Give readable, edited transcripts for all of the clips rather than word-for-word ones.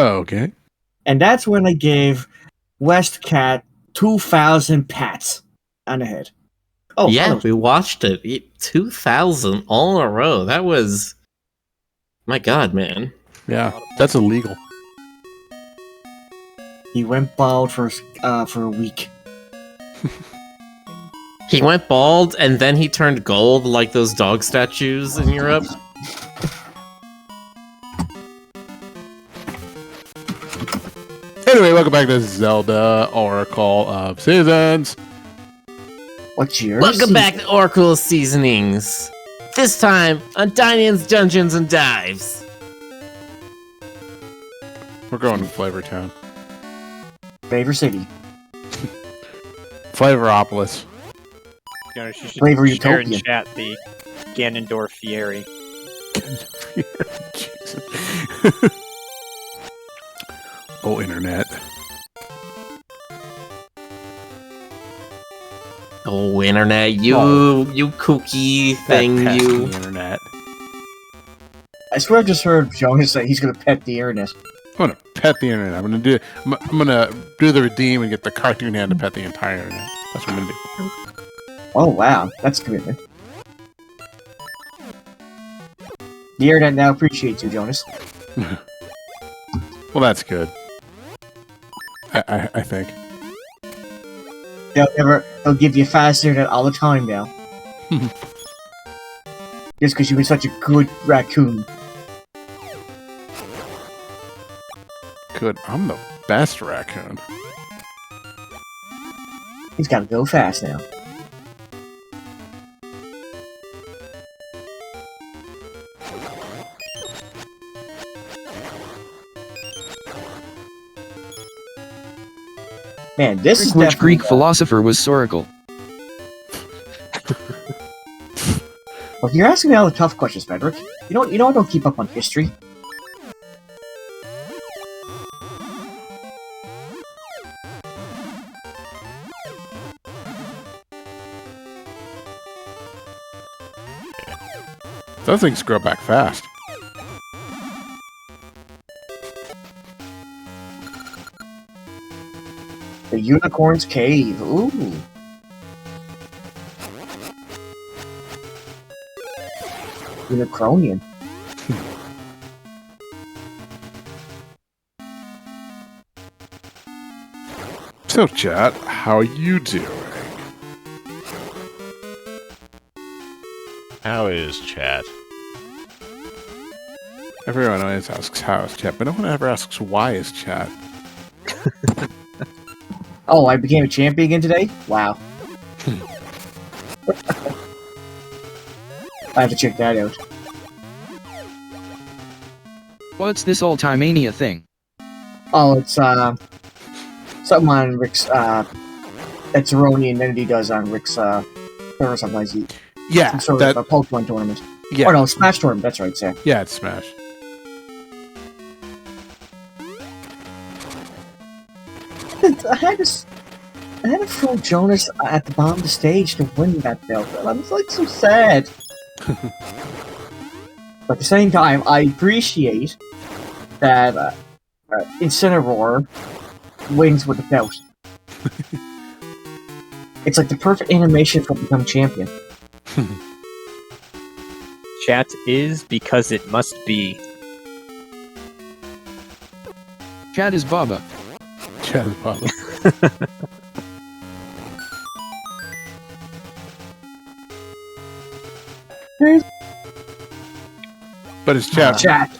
Oh, okay. And that's when I gave West Cat 2,000 pats on the head. Oh, yeah, we watched it. 2,000 all in a row. That was... My god, man. Yeah, that's illegal. He went bald for a week. He went bald, and then he turned gold like those dog statues in Europe. Anyway, welcome back to Zelda Oracle of Seasons. What's yours? Welcome back to Oracle Seasonings. This time on Dine-In's Dungeons and Dives. We're going to Flavor Town. Flavor City. Flavoropolis. You should Flavor share in Utopia. chat the Ganondorf Fieri. Jesus. Oh, internet. Oh, internet, you kooky thing, That you. pesky internet. I swear I just heard Jonas say he's gonna pet the internet. I'm gonna pet the internet. I'm gonna do the redeem and get the cartoon hand to pet the entire internet. That's what I'm gonna do. Oh wow, that's a commitment. The internet now appreciates you, Jonas. Well, that's good. I think. They'll give you fast internet all the time now. Just because you've been such a good raccoon. Good. I'm the best raccoon. He's gotta go fast now. Man, this is Which Greek definitely, philosopher was Sorical? Well, you're asking me all the tough questions, Frederick. You know I don't keep up on history. Those things grow back fast. The Unicorn's Cave. Ooh. Unicronian. So, chat, how you doing? How is chat? Everyone always asks how is chat, but no one ever asks why is chat. Oh, I became a champion again today? Wow. I have to check that out. What's this Ultimania thing? Oh, it's something on Rick's that's Eronian Entity does on Rick's or something like that. Yeah, Some sort that, of a Pokemon tournament. yeah, Or no, Smash tournament, that's right, Sam. yeah, it's Smash. I had to throw Jonas at the bottom of the stage to win that belt. I was like so sad. But at the same time, I appreciate that Incineroar wins with the belt. It's like the perfect animation for become champion. Chat is because it must be. Chad is Baba. Chat is Baba. But it's chat. Chat.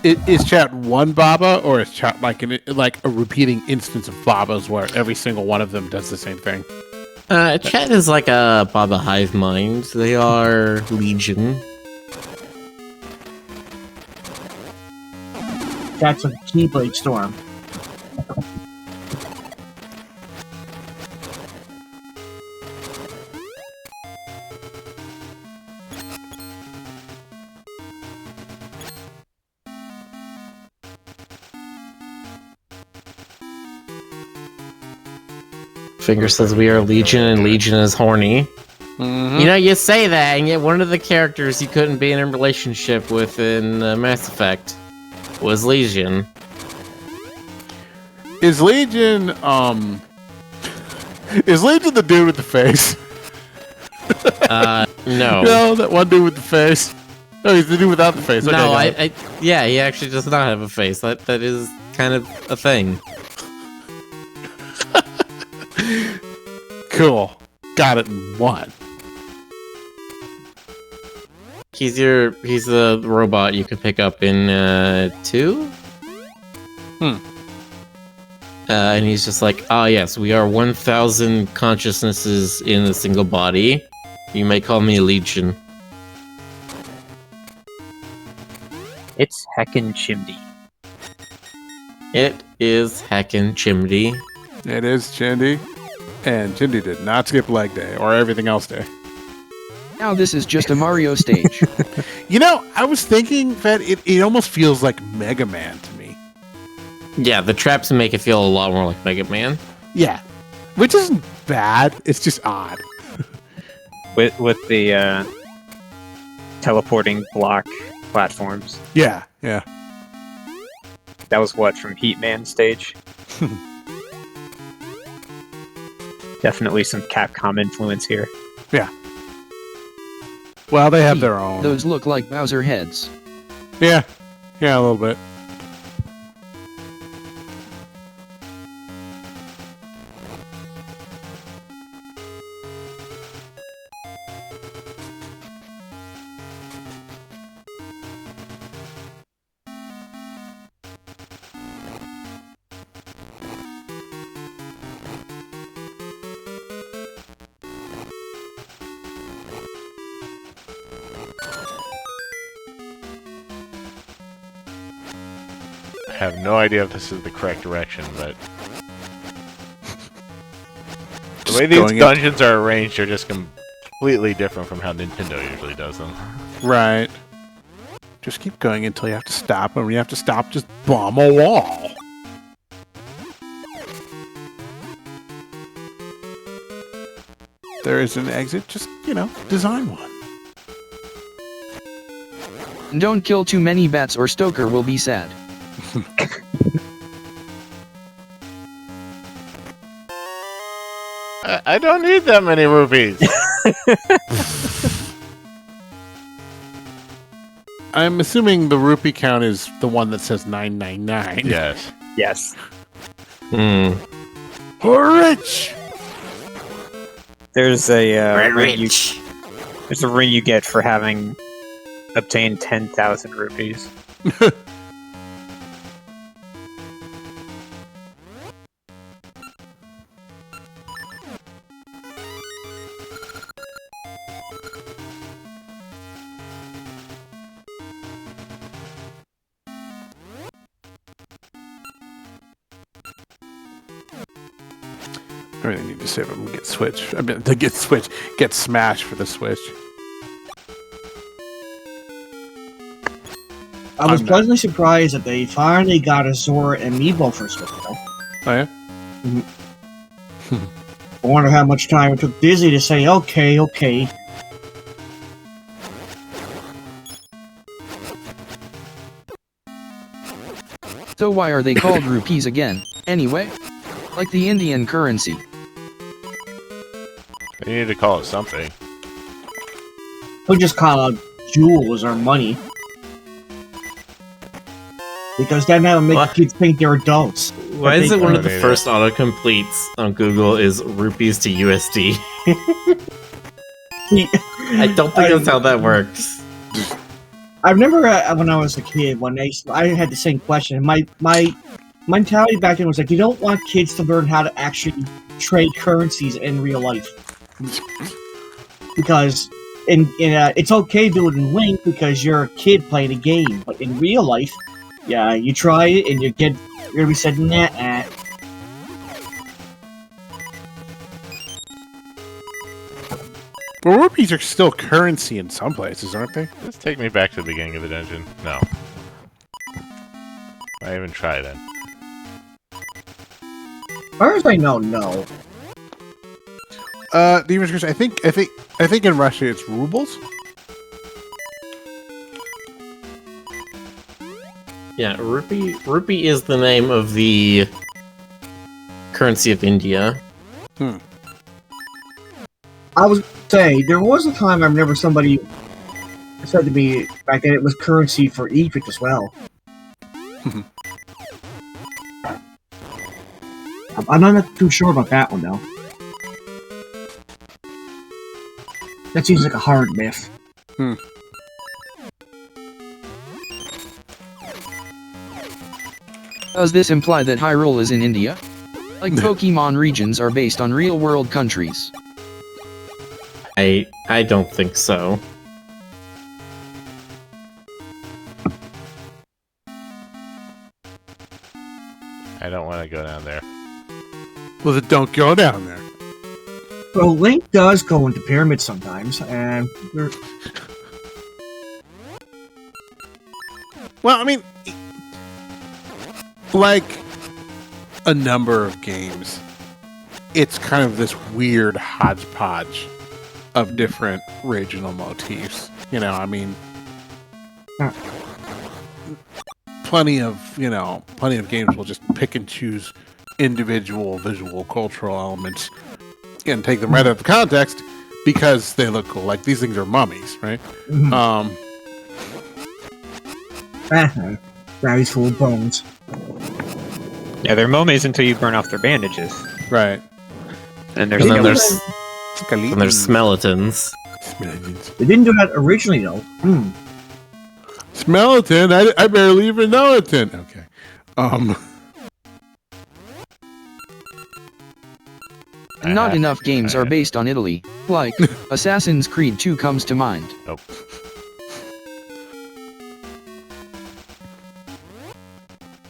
Is chat one Baba, or is chat like a repeating instance of Babas where every single one of them does the same thing? Chat is like a Baba Hive Mind. They are Legion. That's a Keyblade Storm. Finger says we are Legion, and Legion is horny. Mhm. You know, you say that, and yet one of the characters you couldn't be in a relationship with in Mass Effect was Legion. Is Legion is Legion the dude with the face? No. No, that one dude with the face. No, he's the dude without the face. Okay, No, got it. yeah, he actually does not have a face. That is kind of a thing. Cool. Got it in one. He's a robot you could pick up in 2. And he's just like, yes, we are 1,000 consciousnesses in a single body. You may call me Legion. It's heckin' chimney. It is heckin' chimney. It is Chindy. And Chindy did not skip leg day or everything else day. Now this is just a Mario stage. You know, I was thinking that it almost feels like Mega Man to me. Yeah, the traps make it feel a lot more like Mega Man. Yeah. Which isn't bad, it's just odd. With the teleporting block platforms. Yeah, yeah. That was what, from Heatman stage? Definitely some Capcom influence here. Yeah. Well, they have their own. Those look like Bowser heads. Yeah. Yeah, a little bit. I have no idea if this is the correct direction, but the way these dungeons are arranged are just completely different from how Nintendo usually does them. Right. Just keep going until you have to stop, and when you have to stop, just bomb a wall. There is an exit, just, design one. Don't kill too many bats or Stoker will be sad. I don't need that many rupees. I'm assuming the rupee count is the one that says 999. Yes. Yes. Rich! There's a there's a ring you get for having obtained 10,000 rupees. I really need to save him and get Switch. I mean, to get Switch, get Smash for the Switch. I was I'm not- pleasantly surprised that they finally got a Zora amiibo for Switch, though. Oh, yeah? I wonder how much time it took Disney to say, okay. So why are they called rupees again, anyway? Like the Indian currency. They need to call it something. We'll just call it jewels or money. Because then that would make What? kids think they're adults. Why is it one of the Automated. first autocompletes on Google is rupees to USD? I don't think that's how that works. I remember when I was a kid, when I had the same question. My mentality back then was like, you don't want kids to learn how to actually trade currencies in real life. Because it's okay to do it in Link because you're a kid playing a game, but in real life, yeah, you try it and you're gonna be said, nah. Well, rupees are still currency in some places, aren't they? Just take me back to the beginning of the dungeon. No. I even try then. As far as I know, no. Demon's Curse. I think in Russia it's rubles. Yeah, rupee is the name of the currency of India. I was say there was a time I remember somebody said to me back then it was currency for Egypt as well. I'm not too sure about that one though. That seems like a hard myth. Does this imply that Hyrule is in India? Like Pokemon regions are based on real-world countries. I don't think so. I don't want to go down there. Well, then don't go down there. Well, Link does go into pyramids sometimes, and Well, I mean, like a number of games, it's kind of this weird hodgepodge of different regional motifs. You know, I mean, plenty of games will just pick and choose individual visual cultural elements and take them right out of context because they look cool. Like these things are mummies, right? Gravey's full of bones. Yeah, they're mummies until you burn off their bandages. Right. And And then there's There's skeletons. They didn't do that originally though. Skeleton. I barely even know it's in. Okay. Not enough games are based on Italy. Like, Assassin's Creed 2 comes to mind. Nope.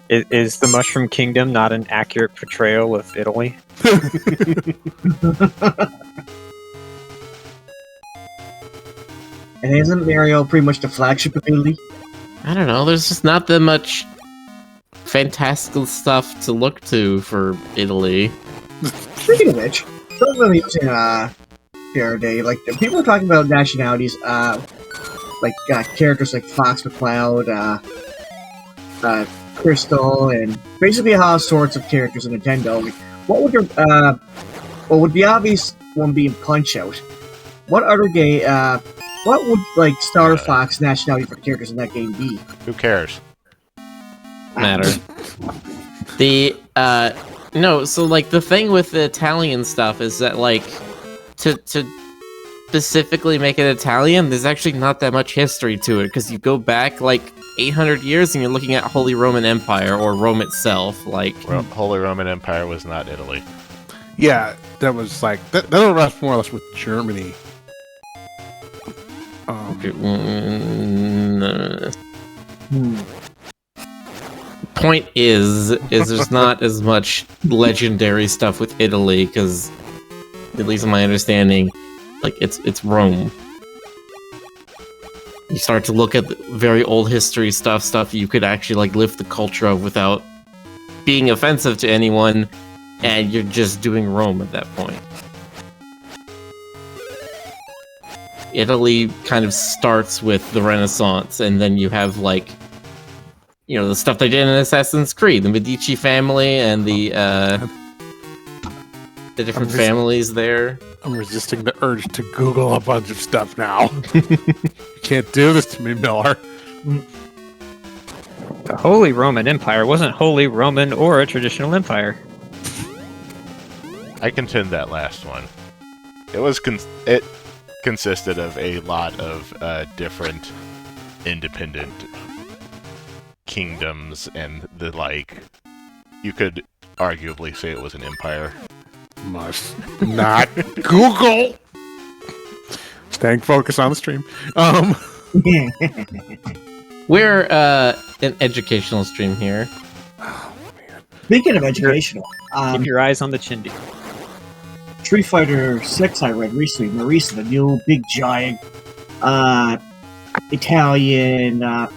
Is the Mushroom Kingdom not an accurate portrayal of Italy? And isn't Mario pretty much the flagship of Italy? I don't know, there's just not that much fantastical stuff to look to for Italy. Speaking of which, something that was in the other day, like people were talking about nationalities, characters like Fox McCloud, Crystal, and basically all sorts of characters in Nintendo. Like, what would your would the obvious one be in Punch Out? What other game? What would like Star Fox nationality for characters in that game be? Who cares? Matter. The no, so like the thing with the Italian stuff is that like to specifically make it Italian, there's actually not that much history to it because you go back like 800 years and you're looking at Holy Roman Empire or Rome itself. Like Holy Roman Empire was not Italy. Yeah, that was like that was more or less with Germany. Point is there's not as much legendary stuff with Italy because, at least in my understanding, like it's Rome. You start to look at the very old history stuff you could actually like lift the culture of without being offensive to anyone, and you're just doing Rome at that point. Italy kind of starts with the Renaissance, and then you have like, you know, the stuff they did in Assassin's Creed, the Medici family and the different families there. I'm resisting the urge to Google a bunch of stuff now. You can't do this to me, Miller. The Holy Roman Empire wasn't Holy Roman or a traditional empire. I contend that last one. It was it consisted of a lot of different independent kingdoms and the like. You could arguably say it was an empire. Must not Google. Staying focused on the stream. We're an educational stream here. Speaking of educational, Keep your eyes on the Chindi. Street Fighter 6 I read recently, Marisa, the new big giant Italian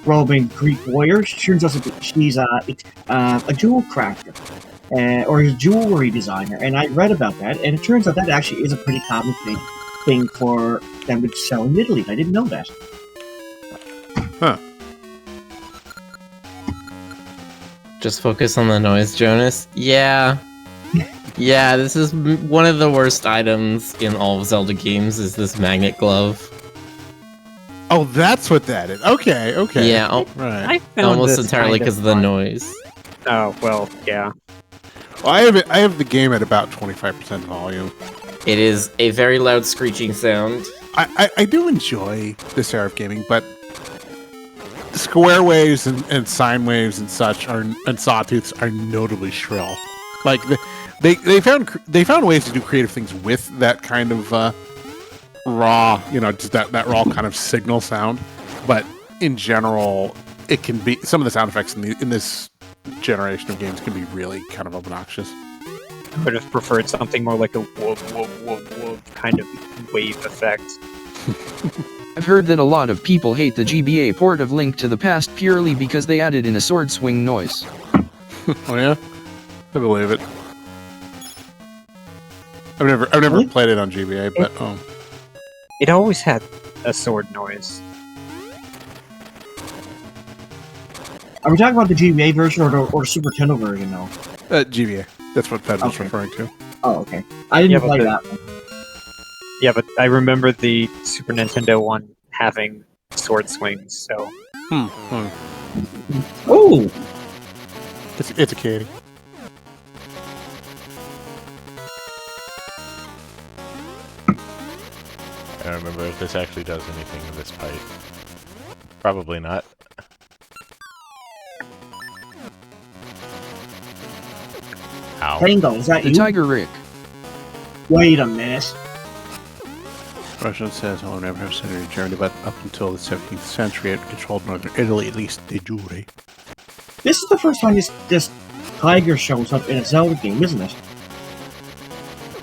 Roman Greek warrior. She turns out that she's a dual character. or he's a jewelry designer. And I read about that, and it turns out that actually is a pretty common thing for them to sell in Italy. I didn't know that. Huh. Just focus on the noise, Jonas. Yeah. Yeah, this is one of the worst items in all of Zelda games, is this magnet glove. Oh, that's what that is. Okay, okay. Yeah, Right. I found almost this entirely kind because of the fun. noise. Oh, well, yeah. Well, I have the game at about 25% volume. It is a very loud screeching sound. I do enjoy this era of gaming, but square waves and sine waves and such and sawtooths are notably shrill. Like they found ways to do creative things with that kind of raw, just that raw kind of signal sound. But in general, it can be some of the sound effects in this generation of games can be really kind of obnoxious. I would have preferred something more like a whoop, whoop, whoop, whoop kind of wave effect. I've heard that a lot of people hate the GBA port of Link to the Past purely because they added in a sword swing noise. Oh yeah, I believe it. I've never Really? played it on GBA, but It always had a sword noise. Are we talking about the GBA version or the Super Nintendo version, though? GBA. That's what Fed was Okay. referring to. Oh, okay. I didn't Yeah, but play the- that one. Yeah, but I remember the Super Nintendo one having sword swings, so... Oh! It's a kitty. I don't remember if this actually does anything in this pipe. Probably not. Ow. Tango, is that The you? Tiger Rick. Wait a minute. Russia says, "Oh, never have centered in Germany, but up until the 17th century, it controlled northern Italy, at least de jure." This is the first time this tiger shows up in a Zelda game, isn't it?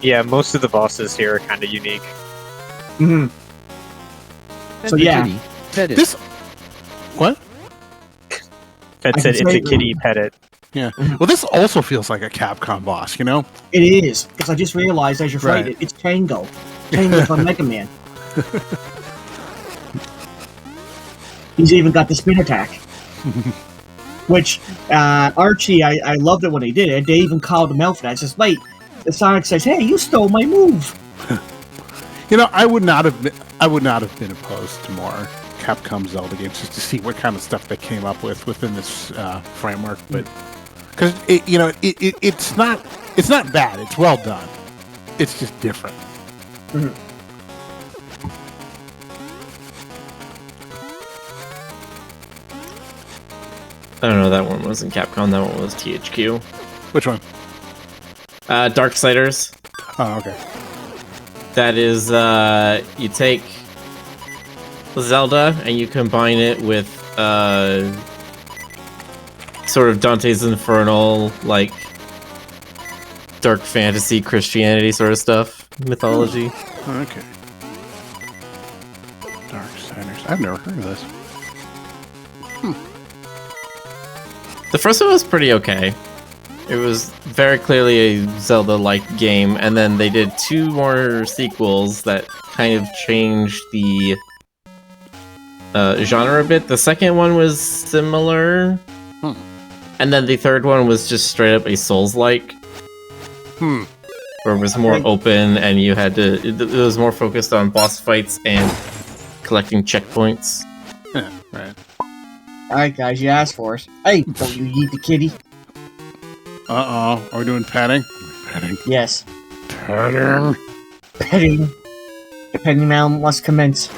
Yeah, most of the bosses here are kind of unique. Mm-hmm. Pet So, the yeah. kitty. Pet it. This what? Fed I said can it's say- a kitty, pet it. Yeah. Well, this also feels like a Capcom boss, you know? It is, because I just realized as you're Right. fighting it, it's Tango. Tango from Mega Man. He's even got the spin attack. Which, Archie, I loved it when they did it. They even called him out for that. It's just, wait, the Sonic says, hey, you stole my move. I would not have been opposed to more Capcom Zelda games just to see what kind of stuff they came up with within this framework, but because it's not bad. It's well done. It's just different. Mhm. I don't know, that one wasn't Capcom, that one was THQ. Which one? Darksiders. Oh, okay. That is, you take Zelda and you combine it with, sort of Dante's Infernal, like, dark fantasy, Christianity sort of stuff, mythology. Okay. Darksiders. I've never heard of this. The first one was pretty okay. It was very clearly a Zelda-like game, and then they did 2 more sequels that kind of changed the genre a bit. The second one was similar, and then the third one was just straight up a Souls-like, where it was more open, and you had to. It was more focused on boss fights and collecting checkpoints. Yeah, right. Alright, guys, you asked for it. Hey, don't you eat the kitty? Uh-oh. Are we doing petting? Petting. Yes. Petting. Petting. The petting round must commence.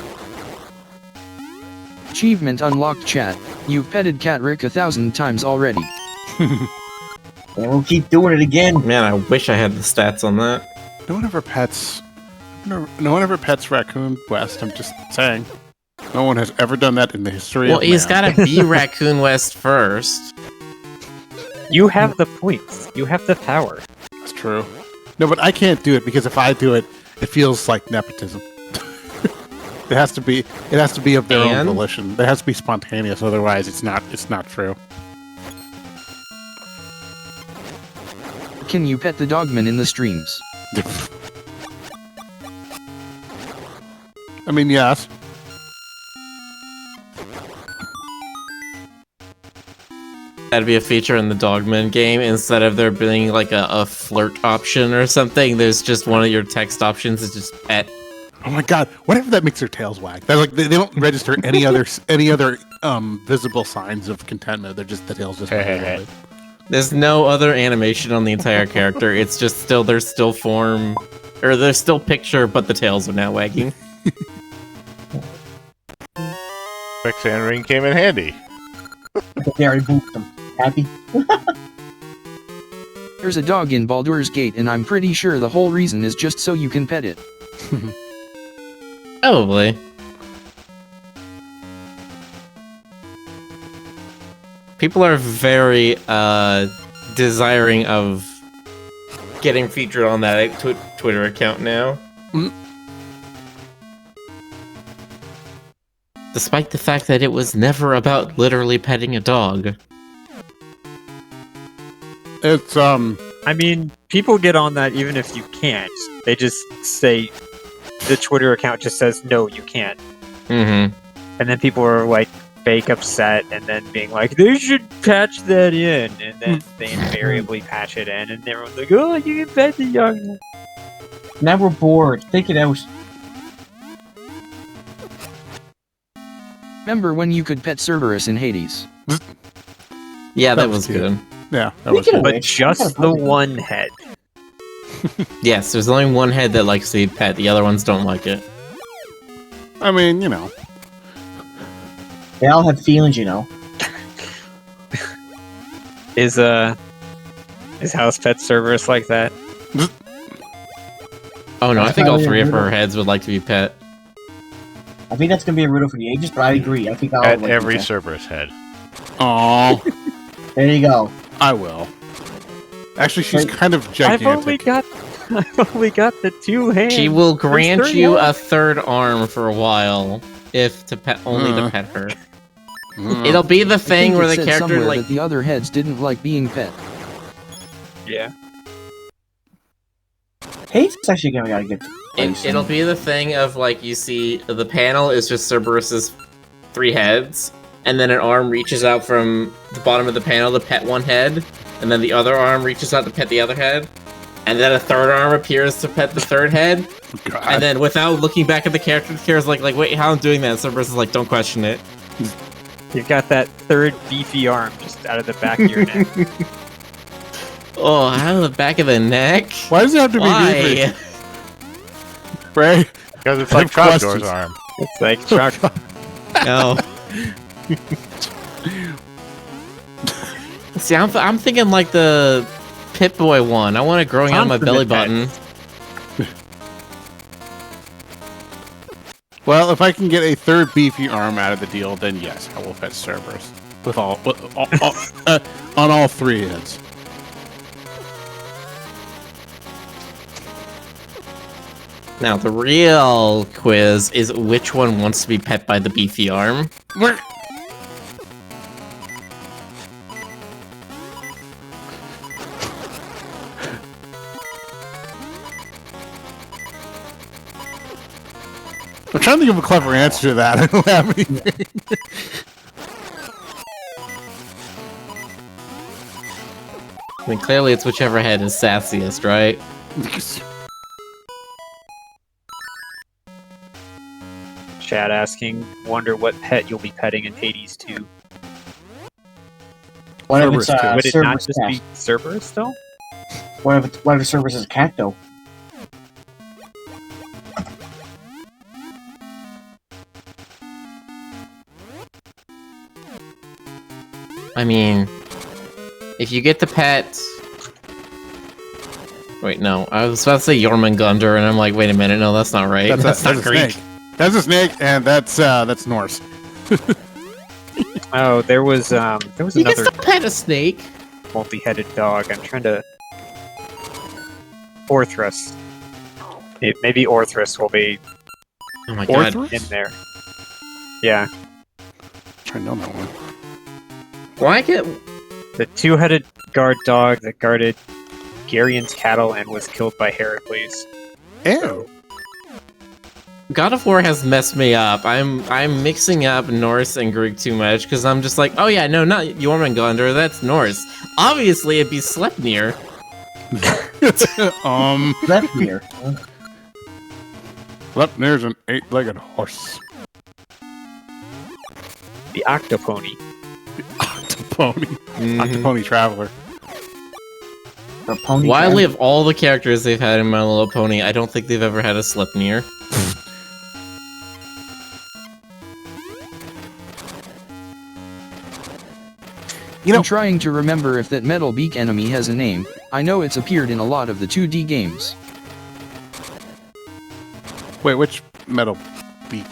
Achievement unlocked, chat. You've petted Cat Rick 1,000 times already. And we'll keep doing it again. Man, I wish I had the stats on that. No one ever pets Raccoon West. I'm just saying. No one has ever done that in the history Well, of he's man. gotta be Raccoon West first. You have the points. You have the power. That's true. No, but I can't do it because if I do it, it feels like nepotism. It has to be of their own And? volition. It has to be spontaneous, otherwise it's not true. can you pet the dogman in the streams? I mean, yes. That'd be a feature in the Dogman game. Instead of there being like a flirt option or something, there's just one of your text options is just pet. Oh my god! Whatever that makes their tails wag. They're like they don't register any other visible signs of contentment. They're just the tails just. Wagging. There's no other animation on the entire character. It's just still there's still form, or there's still picture, but the tails are now wagging. Quicksand ring came in handy. They already booped them. Happy? There's a dog in Baldur's Gate, and I'm pretty sure the whole reason is just so you can pet it. Probably. People are very desiring of getting featured on that Twitter account now. Despite the fact that it was never about literally petting a dog. It's I mean, people get on that even if you can't. They just say the Twitter account just says no, you can't. Mm-hmm. And then people are like fake upset and then being like, they should patch that in, and then they invariably patch it in, and everyone's like, oh, you can pet the young. Now we're bored. Take it out. Remember when you could pet Cerberus in Hades? Yeah, that That was was cute. good. yeah. That was Speaking of cool. But just the one head. Yes, there's only one head that likes the pet, the other ones don't like it. I mean, you know. They all have feelings, you know. Is house pet Cerberus like that? Oh no, I think all three of her heads would like to be pet. I think that's gonna be a riddle for the ages, but I agree. I think I'll At like every that. Cerberus head. Oh, There you go. I will. Actually, she's kind of I've gigantic. only got the two hands. She will grant third you one. a third arm for a while, if to pet only to pet her. It'll be the I thing think where it the said character somewhere like that the other heads didn't like being pet. Yeah. Hate's actually gonna gotta get. it'll be the thing of like you see the panel is just Cerberus's three heads, and then an arm reaches out from the bottom of the panel to pet one head, and then the other arm reaches out to pet the other head, and then a third arm appears to pet the third head, God. and then without looking back at the character is like wait, how I'm doing that? Cerberus is like, don't question it. You've got that third beefy arm just out of the back of your neck. Oh, out of the back of the neck? Why does it have to be beefy? Why? Ray? Because it's I like have Trogdor's questions. arm. It's like Chuck. No. See, I'm thinking like the Pip-Boy one. I want it growing out of my belly button. Well, if I can get a third beefy arm out of the deal, then yes, I will pet Cerberus with on all three heads. Now, the real quiz is which one wants to be pet by the beefy arm. I'm trying to think of a clever answer to that. I don't have anything. I mean, clearly it's whichever head is sassiest, right? Chad asking, wonder what pet you'll be petting in Hades 2. What if Cerberus it's too. Would it not Cerberus just cat? be Cerberus though? What if Cerberus is a cat though? I mean, if you get the pet... Wait, no. I was about to say Jormungandr, and I'm like, wait a minute, no, that's not right. That's not a Greek. snake. That's a snake, and that's Norse. Oh, there was You another can still pet a snake. multi-headed dog. I'm trying to. Orthrus. Maybe Orthrus will be Oh my god. Orthrus? in there. Yeah, Trying to know that one. Why get... the two-headed guard dog that guarded Gerion's cattle and was killed by Heracles. Ew. God of War has messed me up. I'm mixing up Norse and Greek too much because I'm just like, oh yeah, no, not Jormungandr, that's Norse. Obviously, it'd be Sleipnir. Sleipnir. Sleipnir's an 8-legged horse. The Octopony. Octopony. Mhm. Octopony Traveler. The pony. Wildly, of all the characters they've had in My Little Pony, I don't think they've ever had a Sleipnir. You know, I'm trying to remember if that metal beak enemy has a name. I know it's appeared in a lot of the 2D games. wait, which metal beak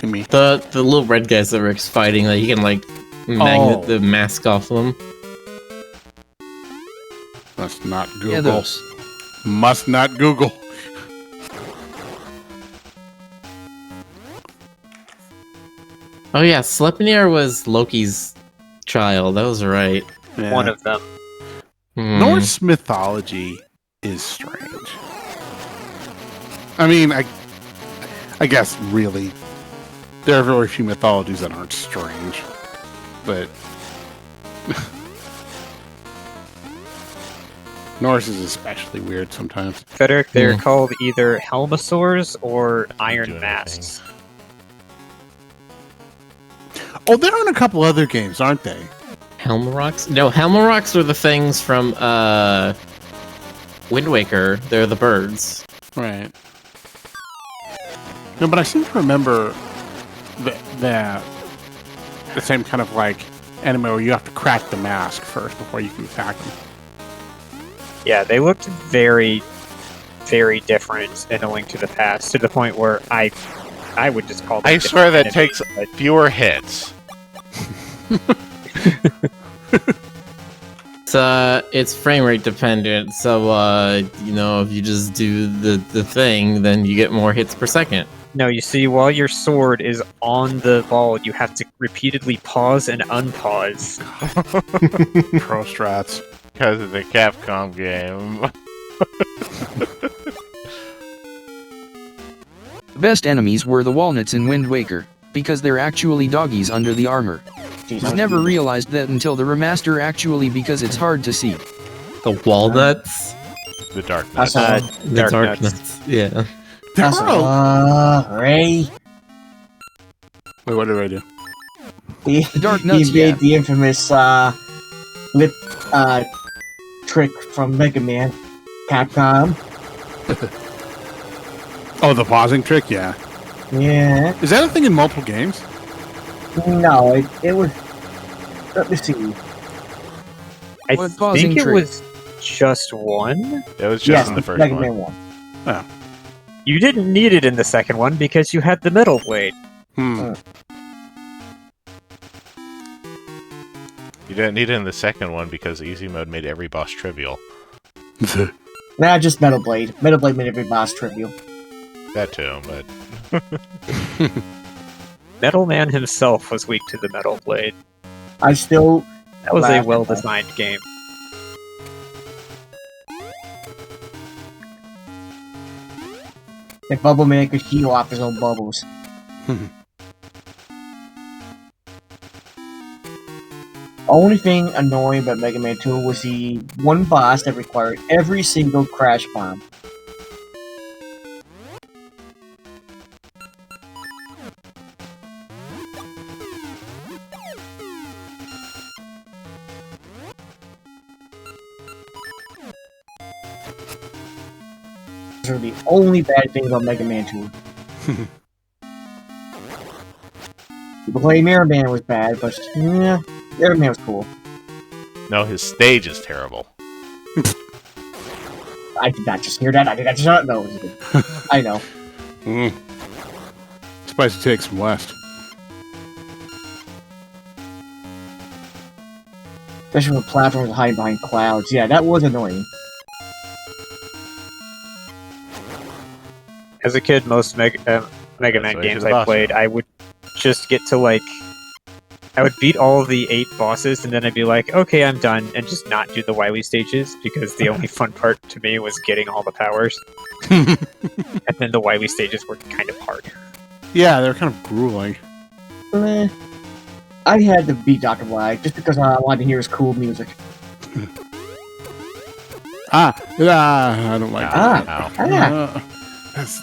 enemy? The little red guys that Rick's fighting, that you can like magnet the mask off them. Must not Google. Yeah, those. Must not Google. Oh yeah, Sleipnir was Loki's child. That was right. Yeah. One of them. Hmm. Norse mythology is strange. I mean, I guess really, there are very few mythologies that aren't strange, but Norse is especially weird sometimes. Frederick, they're Hmm. called either Helmosaurs or Do Iron anything. Masks. Oh, they're in a couple other games, aren't they? Helmarocks? No, Helmarocks are the things from Wind Waker. They're the birds. Right. No, but I seem to remember the same kind of like anime where you have to crack the mask first before you can attack them. Yeah, they looked very, very different in A Link to the Past, to the point where I would just call them I swear that different takes enemies, fewer hits. It's frame rate dependent, so you know, if you just do the thing, then you get more hits per second. No, you see, while your sword is on the ball, you have to repeatedly pause and unpause. Pro strats. Because of the Capcom game. The best enemies were the walnuts in Wind Waker, because they're actually doggies under the armor. Jesus. I never realized that until the remaster actually because it's hard to see. The walnuts, The Dark That's Knight. all. the Dark dark nuts. nuts. Yeah. That's all. Ray. Wait, what did I do? He, Dark nuts, he made yeah. the infamous lip trick from Mega Man. Capcom. Oh, the pausing trick? Yeah. Yeah. Is that a thing in multiple games? No, it was. Let me see. I What pausing think it trick? was just one. It was just Yes, in the first Mega one. Man 1. You didn't need it in the second one because you had the metal blade. Hmm. You didn't need it in the second one because easy mode made every boss trivial. Nah, just Metal Blade. Metal Blade made every boss trivial. That too, but Metal Man himself was weak to the metal blade. I still. That was a Laugh at well-designed game. If Bubble Man could heal off his own bubbles. Only thing annoying about Mega Man 2 was the one boss that required every single crash bomb. Those are the only bad things about Mega Man 2. People claim Mirror Man was bad, but yeah, Mirror Man was cool. no, his stage is terrible. I did not just hear that. I did not just not know. I know. Mm. Spicy takes from West. Especially when platforms hide behind clouds. Yeah, that was annoying. As a kid, most Mega Man That's why you games should I boss played, him. I would just get to like I would beat all of the 8 bosses, and then I'd be like, okay, I'm done, and just not do the Wily stages, because the only fun part to me was getting all the powers. And then the Wily stages were kind of hard. Yeah, they're kind of grueling. I had to beat Dr. Wily just because I wanted to hear his cool music. I don't like that.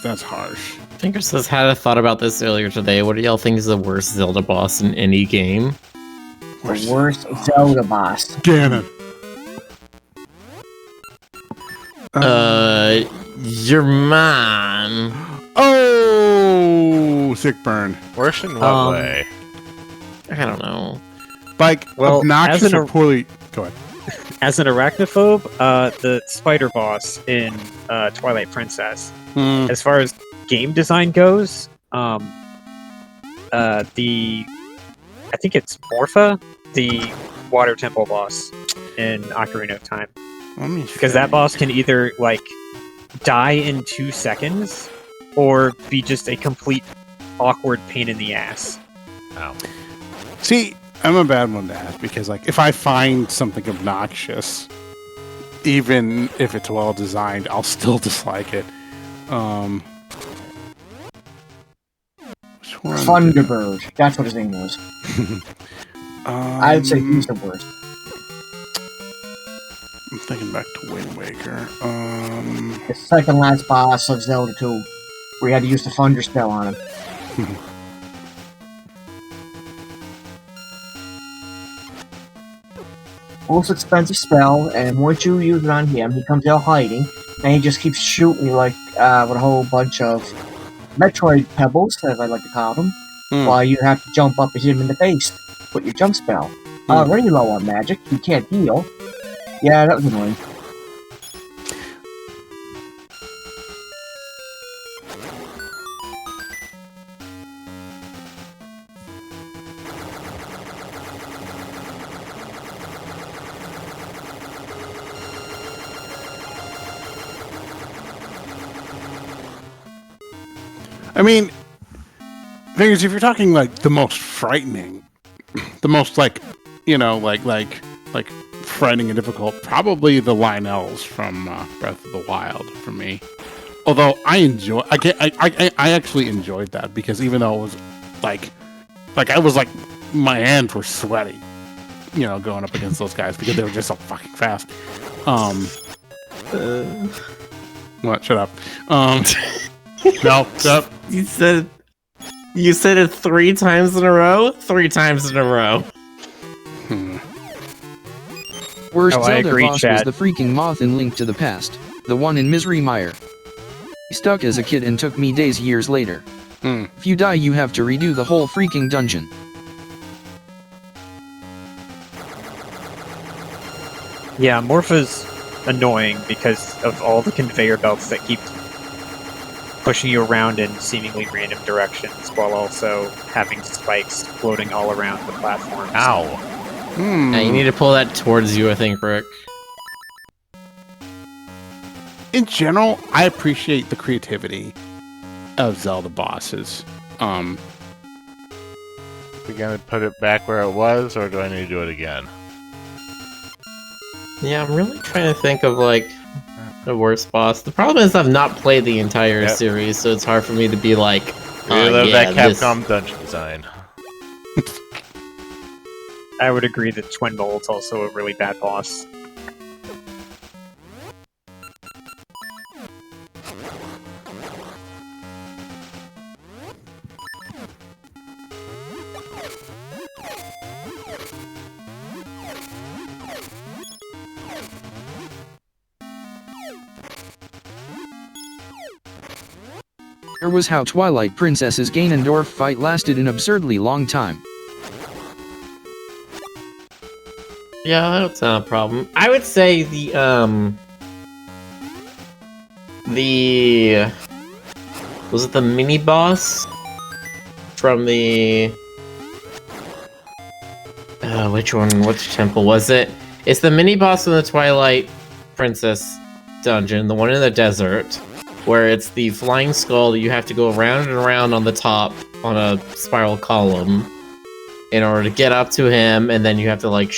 That's harsh. Finger says, had a thought about this earlier today. What do y'all think is the worst Zelda boss in any game? The worst Zelda boss. Ganon. Your mom. Oh, sick burn. Worse in what way? I don't know. Like, Well, obnoxious as an- or poorly... Go ahead. As an arachnophobe, the spider boss in Twilight Princess, Hmm. as far as game design goes, I think it's Morpha, the water temple boss in Ocarina of Time. Let me Because that boss can either, like, die in 2 seconds, or be just a complete awkward pain in the ass. Ow. See, I'm a bad one to ask because, like, if I find something obnoxious, even if it's well designed, I'll still dislike it. Which one? Thunderbird. That's what his name was. I'd say he's the worst. I'm thinking back to Wind Waker. The second last boss of Zelda 2, where you had to use the Thunder spell on him. Most expensive spell, and once you use it on him, he comes out hiding, and he just keeps shooting you like with a whole bunch of Metroid pebbles, as I like to call them, while you have to jump up and hit him in the face with your jump spell. Already low on magic, you can't heal. Yeah, that was annoying. I mean, thing is, if you're talking like the most frightening, the most like, you know, like frightening and difficult, probably the Lionels from Breath of the Wild for me. Although I actually enjoyed that because even though it was like I was like my hands were sweaty, you know, going up against those guys because they were just so fucking fast. What? Shut up. No, shut up. You said it 3 times in a row? 3 times in a row. Worst Oh, I Zelda agree, boss was Chad. the freaking moth in Link to the Past. The one in Misery Mire. He stuck as a kid and took me days years later. If you die you have to redo the whole freaking dungeon. Yeah, Morpha's annoying because of all the conveyor belts that keep pushing you around in seemingly random directions while also having spikes floating all around the platform. Ow. Yeah, you need to pull that towards you, I think, Rick. In general, I appreciate the creativity of Zelda bosses. We gonna put it back where it was, or do I need to do it again? Yeah, I'm really trying to think of, like, the worst boss. The problem is I've not played the entire series, so it's hard for me to be like, We love yeah, that Capcom dungeon design. I would agree that Twin Mold's also a really bad boss. Here was how Twilight Princess's Ganondorf fight lasted an absurdly long time. Yeah, that's not a problem. I would say the was it the mini boss from the which one? Which temple was it? It's the mini boss from the Twilight Princess dungeon, the one in the desert, where it's the flying skull that you have to go around and around on the top on a spiral column. in order to get up to him, and then you have to like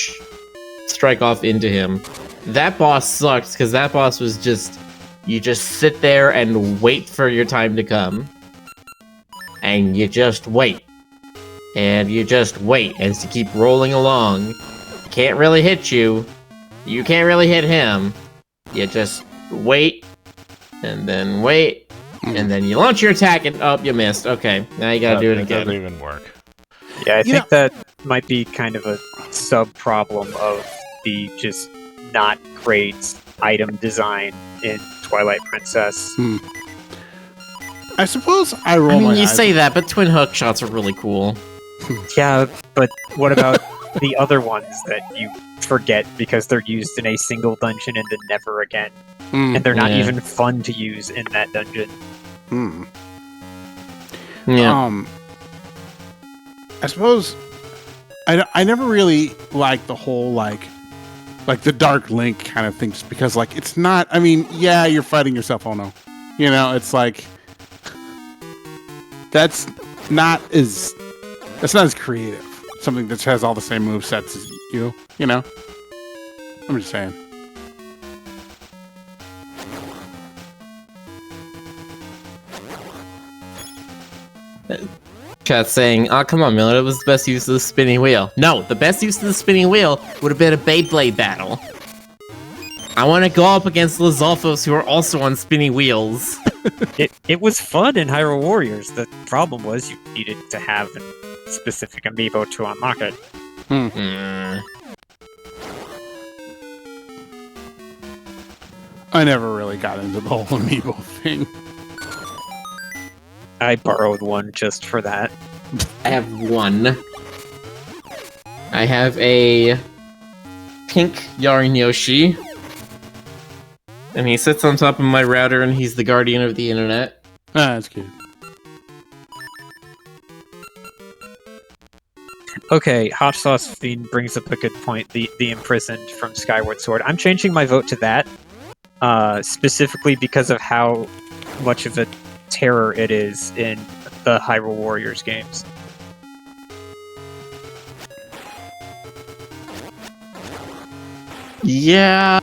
strike off into him. That boss sucked because that boss was just you just sit there and wait for your time to come, and you just wait, and you just wait as you keep rolling along. Can't really hit you. You can't really hit him. You just wait, and then wait, and then you launch your attack, and oh, you missed. Okay, now you gotta do it again. That doesn't even work. Yeah, I think that might be kind of a sub-problem of the just not great item design in Twilight Princess. I suppose I roll I mean, my you eyes. say that, but twin hook shots are really cool. Yeah, but what about the other ones that you forget because they're used in a single dungeon and then never again? And they're not Yeah. even fun to use in that dungeon. Yeah. I suppose I never really liked the whole like the Dark Link kind of thing, just because like it's not. I mean, yeah, you're fighting yourself. Oh no, you know, it's like that's not as creative. Something that has all the same movesets as you know. I'm just saying. Chat saying, "Oh, come on, Miller, it was the best use of the spinning wheel." No, the best use of the spinning wheel would have been a Beyblade battle. I want to go up against Lizalfos, who are also on spinning wheels. It was fun in Hyrule Warriors. The problem was you needed to have a specific amiibo to unlock it. I never really got into the whole amiibo thing. I borrowed one just for that. I have one. I have a pink Yarn Yoshi. And he sits on top of my router and he's the guardian of the internet. Ah, that's cute. Okay, Hot Sauce Fiend brings up a good point. The imprisoned from Skyward Sword. I'm changing my vote to that, specifically because of how much of a terror it is in the Hyrule Warriors games. Yeah.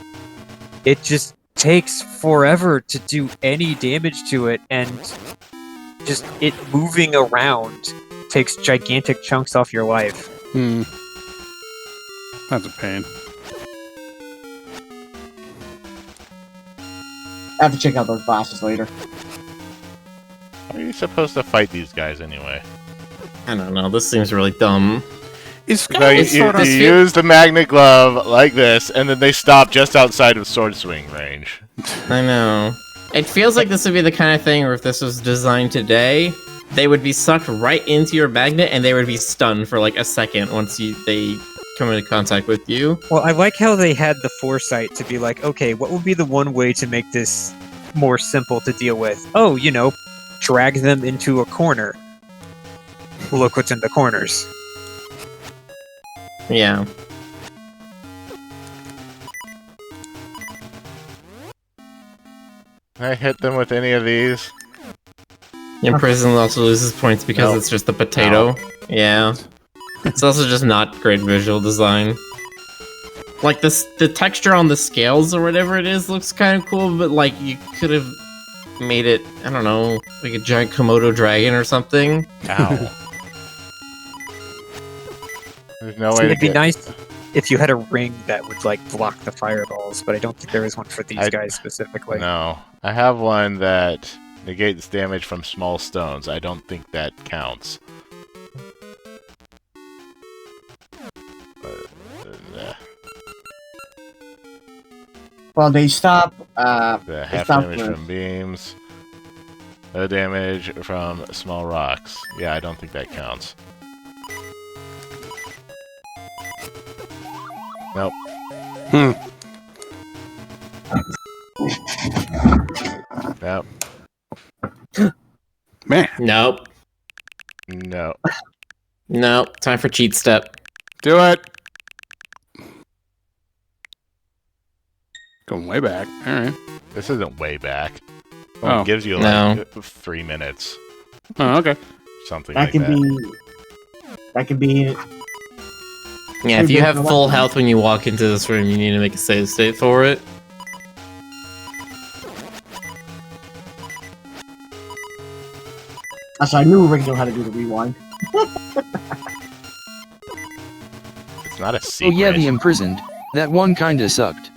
It just takes forever to do any damage to it, and just it moving around takes gigantic chunks off your life. That's a pain. I have to check out those bosses later. How are you supposed to fight these guys anyway? I don't know, this seems really dumb. So you use the magnet glove like this, and then they stop just outside of sword swing range. I know. It feels like this would be the kind of thing where if this was designed today, they would be sucked right into your magnet and they would be stunned for like a second once they come into contact with you. Well, I like how they had the foresight to be like, okay, what would be the one way to make this more simple to deal with? Oh, drag them into a corner. Look what's in the corners. Yeah. Can I hit them with any of these? Imprison also loses points because Nope. it's just a potato. Yeah. It's also just not great visual design. Like the texture on the scales or whatever it is looks kind of cool, but like you could have made it, I don't know, like a giant Komodo dragon or something. Ow. There's no way to It'd be get... nice if you had a ring that would like block the fireballs, but I don't think there is one for these guys specifically. No. I have one that negates damage from small stones. I don't think that counts. Well, they stop. The they half stop damage with- from beams. No damage from small rocks. Yeah, I don't think that counts. Nope. Nope. Man, Nope. No. Nope. Time for cheat step. do it. Going way back. All right. This isn't way back. It Oh. gives you No. like 3 minutes. Oh, okay. Something That like can that. be. That can be Yeah, if you have full health when you walk into this room, you need to make a save state for it. So I knew Rick knew how to do the rewind. It's not a Oh secret. yeah, the imprisoned. That one kinda sucked.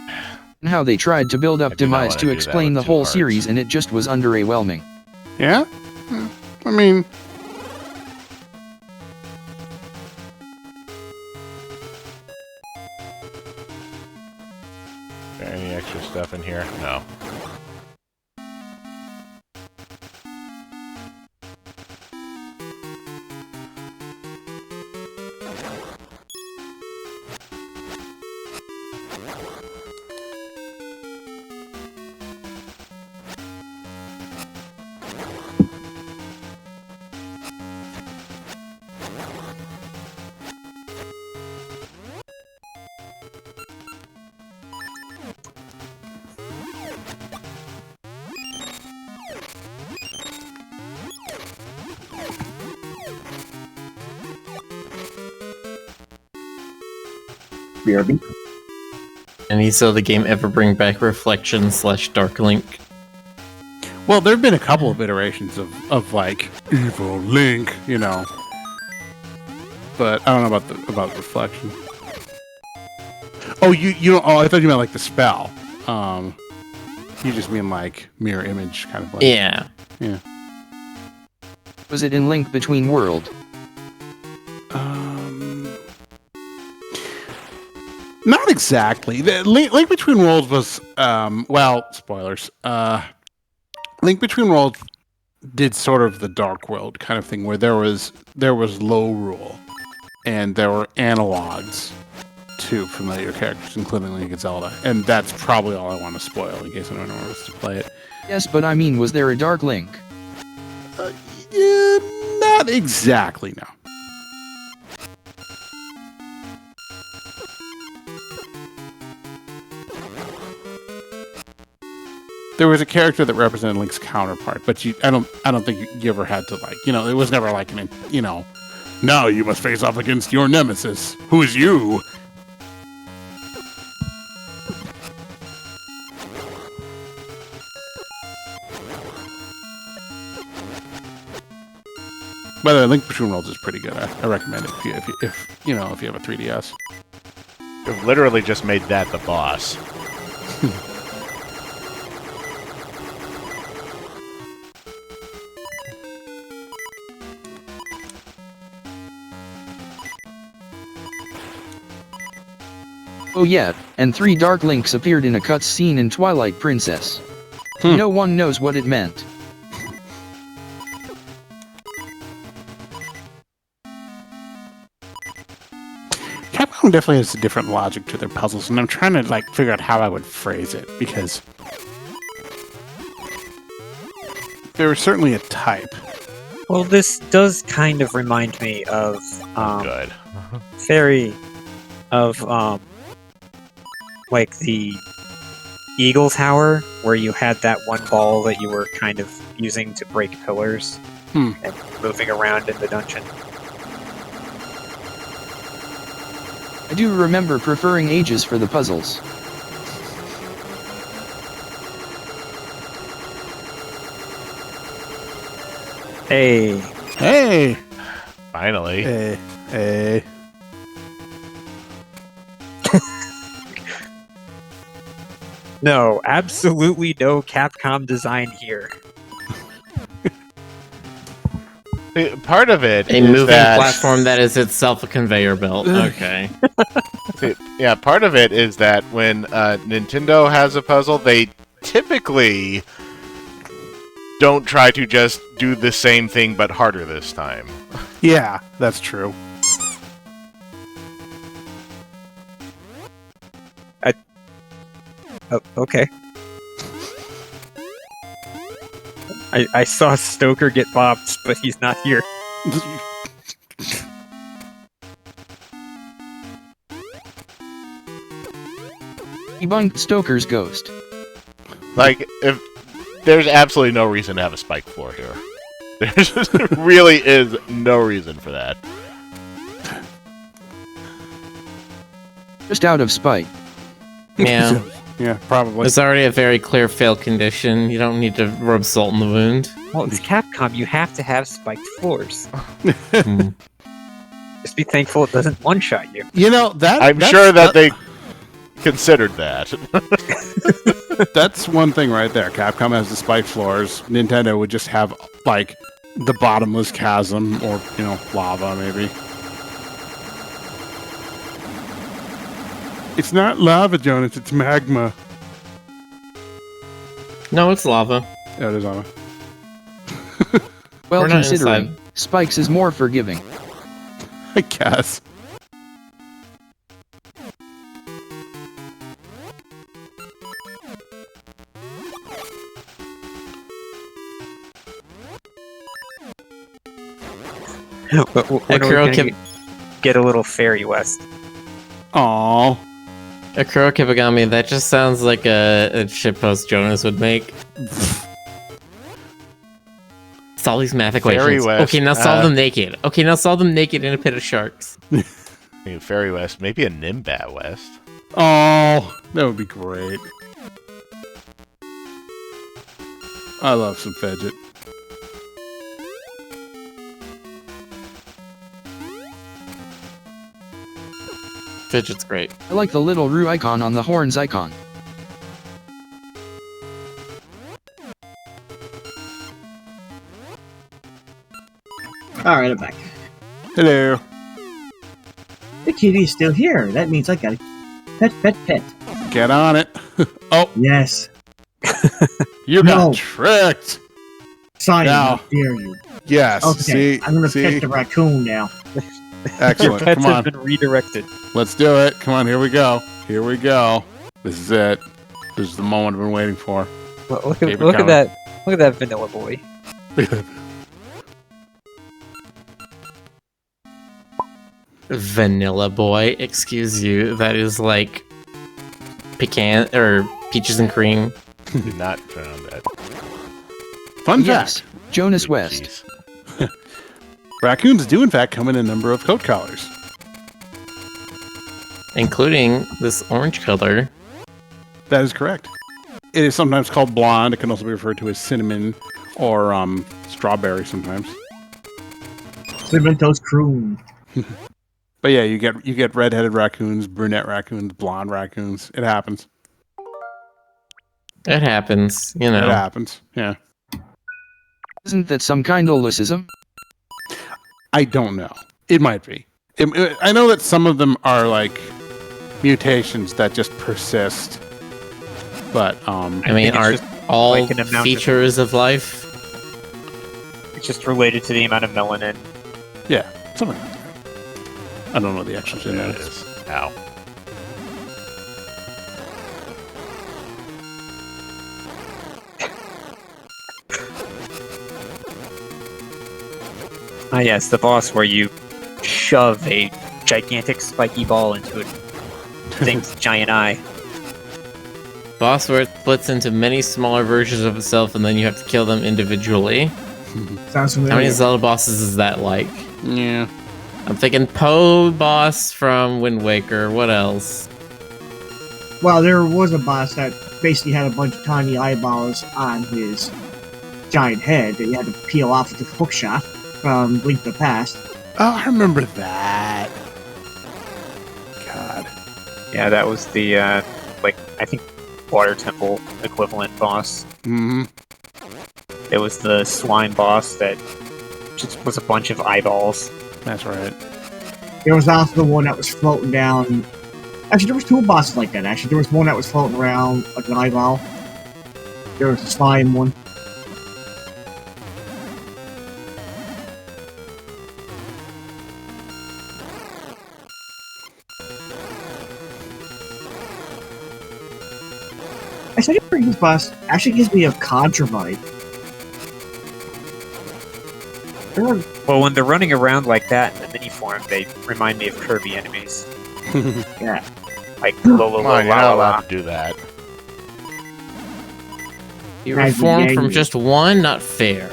And how they tried to build up I do not Demise wanna to do that explain with the 2 whole hearts. series and it just was underwhelming. Yeah? I mean, Is there any extra stuff in here? No. BRB. And so the game ever bring back Reflection/Dark Link? well, there have been a couple of iterations of like evil Link, you know. But I don't know about reflection. Oh, you don't. Oh, I thought you meant like the spell. You just mean like mirror image kind of like. Yeah. Yeah. Was it in Link Between World? Not exactly. The Link Between Worlds was well, spoilers. Link Between Worlds did sort of the Dark World kind of thing where there was low rule and there were analogs to familiar characters, including Link and Zelda. And that's probably all I want to spoil in case anyone wants to play it. Yes, but I mean, was there a Dark Link? Yeah, not exactly, no. There was a character that represented Link's counterpart, but I don't think you ever had to like, you know, it was never like an, you know, now you must face off against your nemesis. Who is you? By the way, Link Between Worlds is pretty good. I recommend it if you know if you have a 3DS. They've literally just made that the boss. Oh yeah, and 3 Dark Links appeared in a cutscene in Twilight Princess. Hmm. No one knows what it meant. Capcom definitely has a different logic to their puzzles, and I'm trying to like figure out how I would phrase it because there was certainly a type. Well, this does kind of remind me of Good. like the Eagle Tower, where you had that one ball that you were kind of using to break pillars Hmm. and moving around in the dungeon. I do remember preferring Ages for the puzzles. Hey, Hey, Finally. hey. no, absolutely no Capcom design here. Part of it A is moving that, platform that is itself a conveyor belt. Okay. yeah, part of it is that when Nintendo has a puzzle, they typically don't try to just do the same thing but harder this time. Yeah, that's true. Oh, okay. I saw Stoker get bopped, but he's not here. Debunked Stoker's ghost. Like, if there's absolutely no reason to have a spike floor here. There really is no reason for that. Just out of spite. Yeah. Yeah, probably. It's already a very clear fail condition. You don't need to rub salt in the wound. Well, it's Capcom. You have to have spiked floors. Hmm. Just be thankful it doesn't one-shot you. You know, I'm sure that they considered that. That's one thing right there. Capcom has the spike floors. Nintendo would just have, like, the bottomless chasm or, lava, maybe. It's not lava, Jonas. It's magma. No, it's lava. Oh, it is lava. Well, We're not considering, inside. Spikes is more forgiving. I guess. When are we Akuro gonna Kib- get a little Fairy West? Aww. Akuro Kibagami, that just sounds like a shitpost Jonas would make. Solve these math equations. Fairy West, Okay, now solve them naked. Okay, now solve them naked in a pit of sharks. Fairy West, maybe a Nimbat West. Oh, that would be great. I love some fidget. Fidget's great. I like the little Roo icon on the horns icon. Alright, I'm back. Hello. The kitty's still here. That means I gotta pet. Get on it. Oh, Yes. you No. got tricked. Simon, Now. how dare you? Yes. Okay, See, I'm gonna see? pet the raccoon now. Your Excellent. pets Come have on. been redirected. Let's do it. Come on. Here we go. Here we go. This is it. This is the moment I've been waiting for. Look Keep at it look at coming. that look at that vanilla boy. Vanilla boy, excuse you. That is like pecan or peaches and cream. Did not turn on that. Fun Yes, fact. Jonas West. Jeez. Raccoons do, in fact, come in a number of coat colors. Including this orange color. That is correct. It is sometimes called blonde. It can also be referred to as cinnamon or strawberry sometimes. Cinnamon Toast Croon. But yeah, you get red-headed raccoons, brunette raccoons, blonde raccoons. It happens. It happens, you It know. happens. Yeah. Isn't that some kind of Ulysses-ism? I don't know. It might be. I know that some of them are like mutations that just persist. But I mean, think it's are just all like an amount of- features of life? It's just related to the amount of melanin. yeah, something like that. I don't know the actual There it genetics. is. Ow. Ah, yes, the boss where you shove a gigantic spiky ball into a thing's giant eye. Boss where it splits into many smaller versions of itself and then you have to kill them individually. Sounds How many familiar. Zelda bosses is that like? Yeah. I'm thinking Poe boss from Wind Waker. What else? Well, there was a boss that basically had a bunch of tiny eyeballs on his giant head that you had to peel off with a hook shot from Link to the Past. Oh, I remember that. God. Yeah, that was the I think Water Temple equivalent boss. Hmm. It was the slime boss that just was a bunch of eyeballs. That's right. There was also the one that was floating down. Actually, there was two bosses like that. Actually, there was one that was floating around like an eyeball. There was the slime one. I said this boss actually gives me a Contra vibe. There were Well, when they're running around like that in the mini form, they remind me of Kirby enemies. yeah. Like la la Come la on, you're la not la. allowed to do that. You Guys, reformed yeah, from you- just one? Not fair.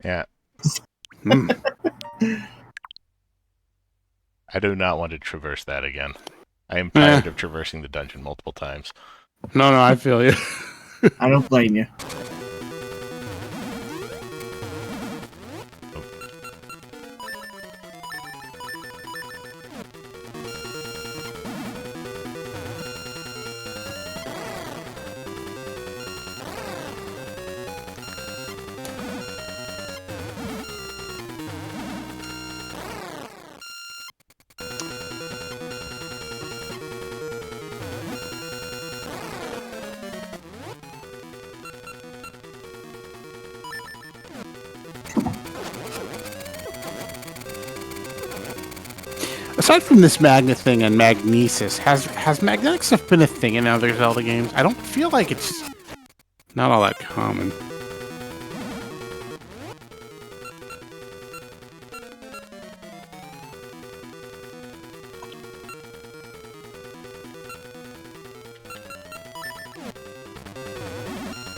Yeah. Hmm. I do not want to traverse that again. I am tired of traversing the dungeon multiple times. No, I feel you. I don't blame you. Aside from this magnet thing and magnesis, has magnetic stuff been a thing in other Zelda games? I don't feel like it's not all that common.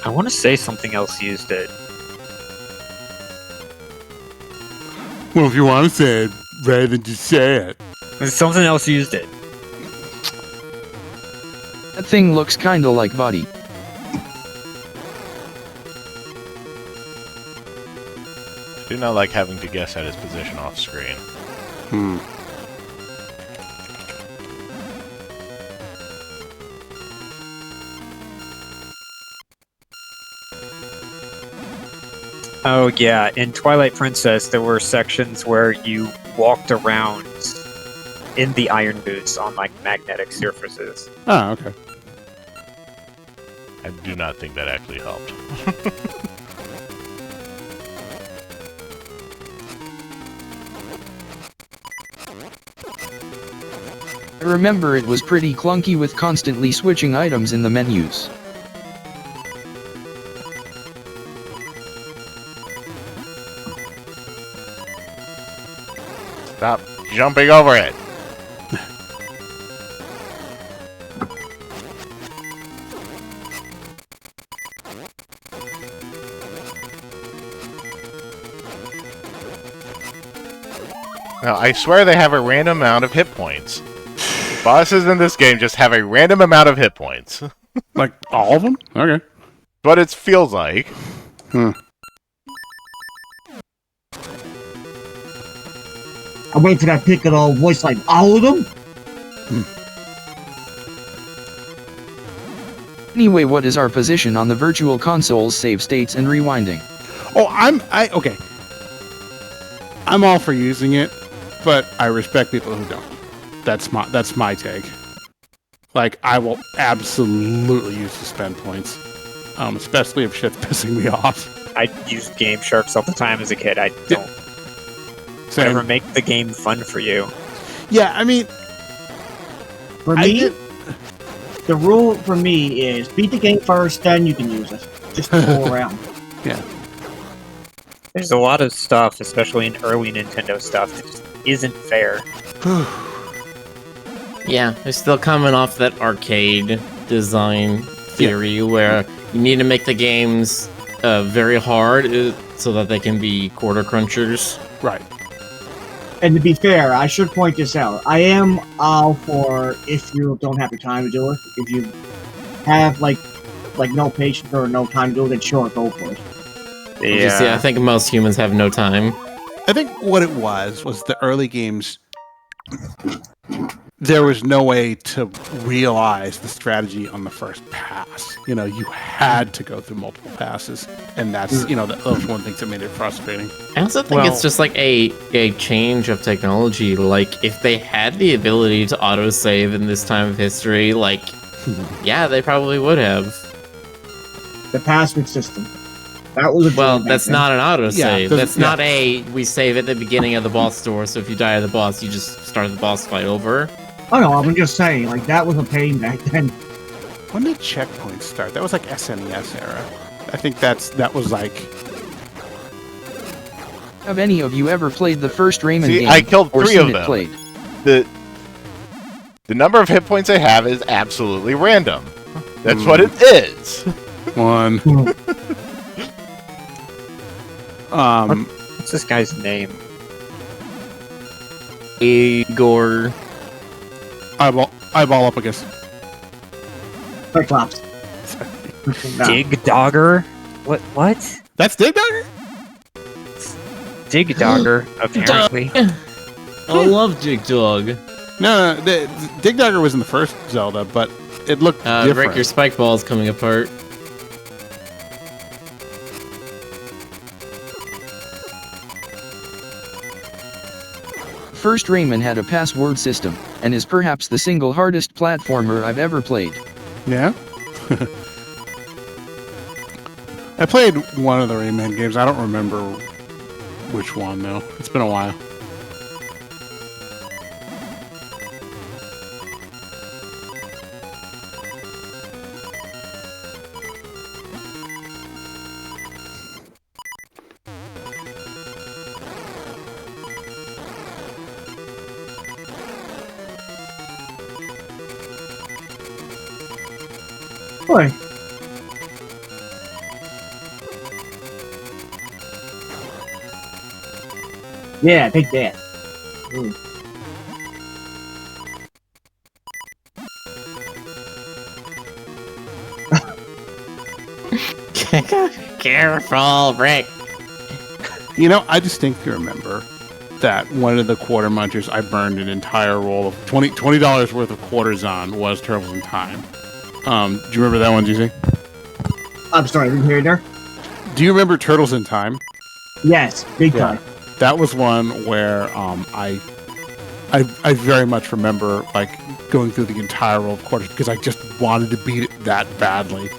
I want to say something else used it. Well, if you want to say it, rather than just say it. Something else used it. That thing looks kinda like Vadi. I do not like having to guess at his position off screen. Oh yeah, in Twilight Princess there were sections where you walked around in the iron boots on like magnetic surfaces. Oh, okay. I do not think that actually helped. I remember it was pretty clunky with constantly switching items in the menus. Stop jumping over it! Now, I swear they have a random amount of hit points. Bosses in this game just have a random amount of hit points. Like all of them? Okay. But it feels like. Hmm. I'm waiting for that Piccolo voice line. All of them? Anyway, what is our position on the Virtual Console's save states and rewinding? Oh, okay. I'm all for using it, but I respect people who don't. That's my take. Like, I will absolutely use suspend points, especially if shit's pissing me off. I used Game Sharks all the time as a kid. I don't ever make the game fun for you. Yeah, I mean, For me, the rule for me is beat the game first, then you can use it. Just go around. Yeah. There's a lot of stuff, especially in early Nintendo stuff, that just isn't fair. Yeah, they're still coming off that arcade design theory where you need to make the games very hard so that they can be quarter crunchers. Right. And to be fair, I should point this out. I am all for if you don't have the time to do it. If you have like no patience or no time to do it, then sure, go for it. Yeah, I think most humans have no time. I think what it was the early games. There was no way to realize the strategy on the first pass. You know, you had to go through multiple passes, and that's that was one of the things that made it frustrating. I also think it's just like a change of technology. Like, if they had the ability to autosave in this time of history, like, yeah, they probably would have. The password system. That was that's not an autosave. Yeah, that's not we save at the beginning of the boss door, so if you die at the boss, you just start the boss fight over. Oh no, I'm just saying, like, that was a pain back then. When did checkpoints start? That was like SNES era. I think that was like. Have any of you ever played the first Rayman game? I killed or 3 seen of it them. played? The number of hit points I have is absolutely random. That's what it is. 1, What's this guy's name? Igor. Eyeball up, I guess. Cyclops. No. Dig Dogger? What? That's Dig Dogger? Dig Dogger, apparently. I love Jig Dog. No, Dig Dogger was in the first Zelda, but it looked different. Rick, your spike ball is coming apart. First Rayman had a password system, and is perhaps the single hardest platformer I've ever played. Yeah? I played one of the Rayman games. I don't remember which one, though. It's been a while. Boy. Yeah, take that. Ooh. Careful, Rick. You know, I distinctly remember that one of the quarter munchers I burned an entire roll of $20 worth of quarters on was Turtles in Time. Do you remember that one, GC? I'm sorry, I didn't hear you there. Do you remember Turtles in Time? Yes, big time. That was one where I very much remember like going through the entire roll of quarters because I just wanted to beat it that badly.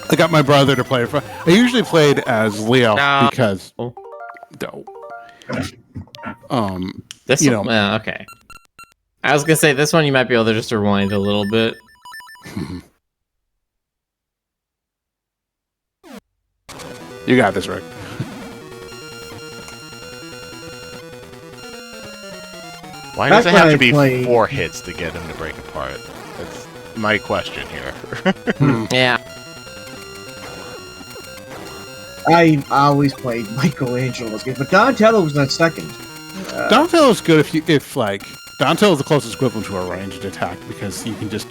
I got my brother to play. I usually played as Leo because This you one, know. okay. I was gonna say this one you might be able to just rewind a little bit. You got this, Rick. Why does it That's have what to I be played. 4 hits to get him to break apart? That's my question here. Yeah. I always played Michelangelo's games, but Donatello was that second. Donatello's good if like Donatello's the closest equivalent to a ranged attack because you can just,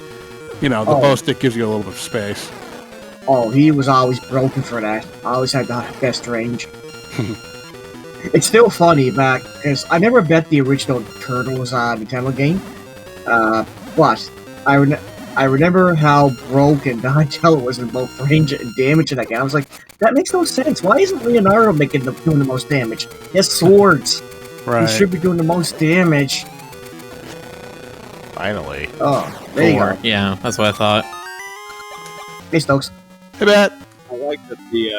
the bow stick gives you a little bit of space. Oh, he was always broken for that. I always had the best range. It's still funny back because I never bet the original Turtles Nintendo game, but I remember how broken Donatello was in both range and damage in that game. I was like, that makes no sense. Why isn't Leonardo doing the most damage? He has swords. Right. He should be doing the most damage. Finally. Oh, there you go. Yeah, that's what I thought. Hey, Stokes. Hey, Matt. I like that the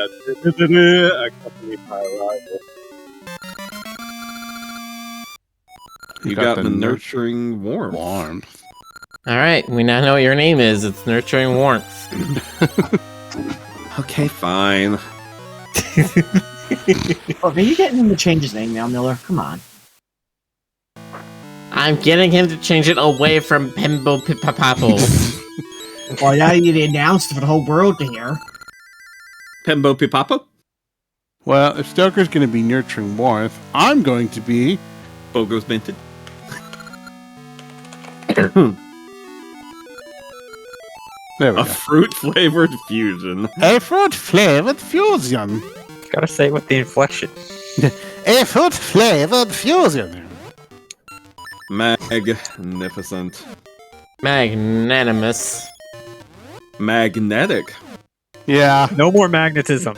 accompanied my arrival. You got the nurturing warmth. Alright, we now know what your name is. It's Nurturing Warmth. Okay, fine. Oh, are you getting him to change his name now, Miller? Come on. I'm getting him to change it away from Pimbo Pipapapo. Well, now you announced it for the whole world to hear. Pembo Pipapa? Well, if Stoker's going to be Nurturing Warmth, I'm going to be Bogo's Minted. There we A go. fruit-flavored fusion. A fruit-flavored fusion. Gotta say it with the inflection. A fruit-flavored fusion. Magnificent. Magnanimous. Magnetic. Yeah. No more magnetism.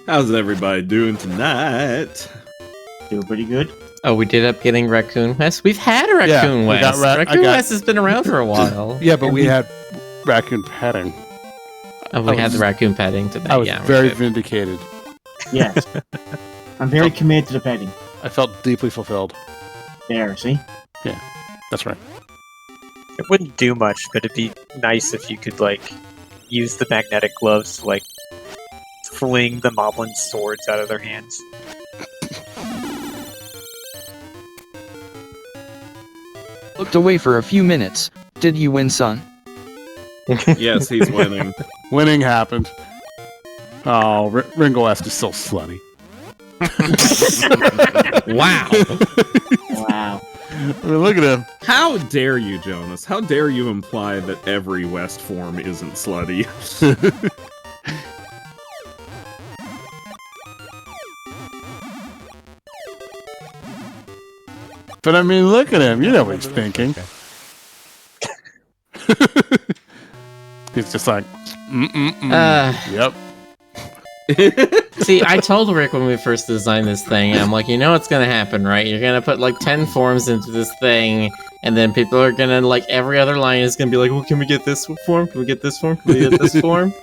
How's everybody doing tonight? Doing pretty good. Oh, we did up getting Raccoon West? We've had a Raccoon we got West. Raccoon West has been around for a while. Yeah, but we had raccoon petting. Oh, we had the raccoon petting today. I was yeah, very good. vindicated. Yes. I'm very committed to the petting. I felt deeply fulfilled. There, see? That's right. It wouldn't do much, but it'd be nice if you could, use the magnetic gloves to, fling the moblin swords out of their hands. Looked away for a few minutes. Did you win, son? Yes, he's winning. Winning happened. Oh, Ringo West is still slutty. Wow. Wow. I mean, look at him. How dare you, Jonas? How dare you imply that every West form isn't slutty? But I mean, look at him. You know what he's thinking. He's just like, yep. See, I told Rick when we first designed this thing, I'm like, you know what's gonna happen, right? You're gonna put like 10 forms into this thing, and then people are gonna, like, every other line is gonna be like, well, can we get this form? Can we get this form? Can we get this form?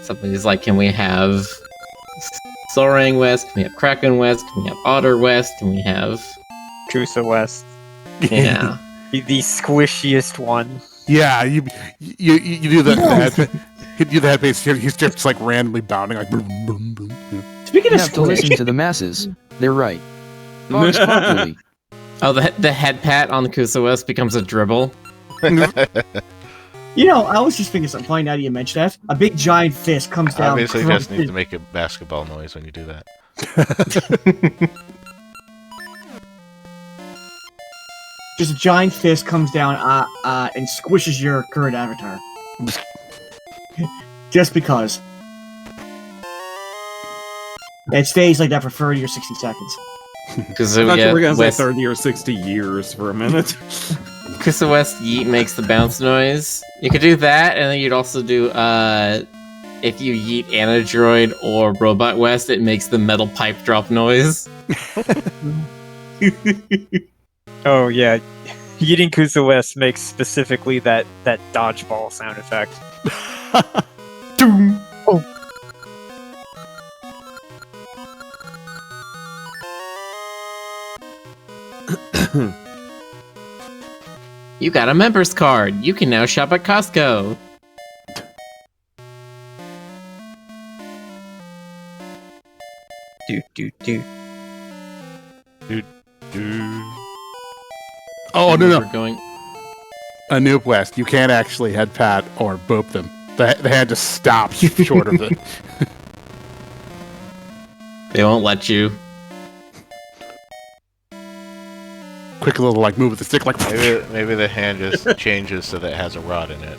Somebody's like, can we have Soaring West? Can we have Kraken West? Can we have Otter West? Can we have... Kusa West, Yeah. the squishiest one. Yeah, you do that. You do the head pace. He's just like randomly bounding, like boom, boom, boom. Speaking You of have to listen squish, to the masses. They're right. Vox Populi. Oh, the head pat on the Kusa West becomes a dribble. you know, I was just thinking something funny now that you mentioned that. A big giant fist comes down. Obviously, just need to make a basketball noise when you do that. Just a giant fist comes down and squishes your current avatar. Just because. It stays like that for 30 or 60 seconds. Because I thought you were gonna say West, 30 or 60 years for a minute. Kusa West yeet makes the bounce noise. You could do that, and then you'd also do, if you yeet Anadroid or Robot West, it makes the metal pipe drop noise. Oh yeah, Yeeting Kusa West makes specifically that dodgeball sound effect. Doom. You got a member's card. You can now shop at Costco. Do. Oh no! We're going. Anoop West, you can't actually head pat or boop them. The hand just stops short of it. They won't let you. Quick little like move with the stick, like Maybe the hand just changes so that it has a rod in it.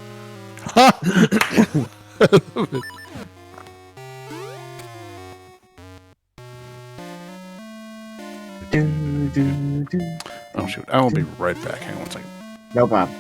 Oh shoot! I will be right back. Hang on one second. No problem.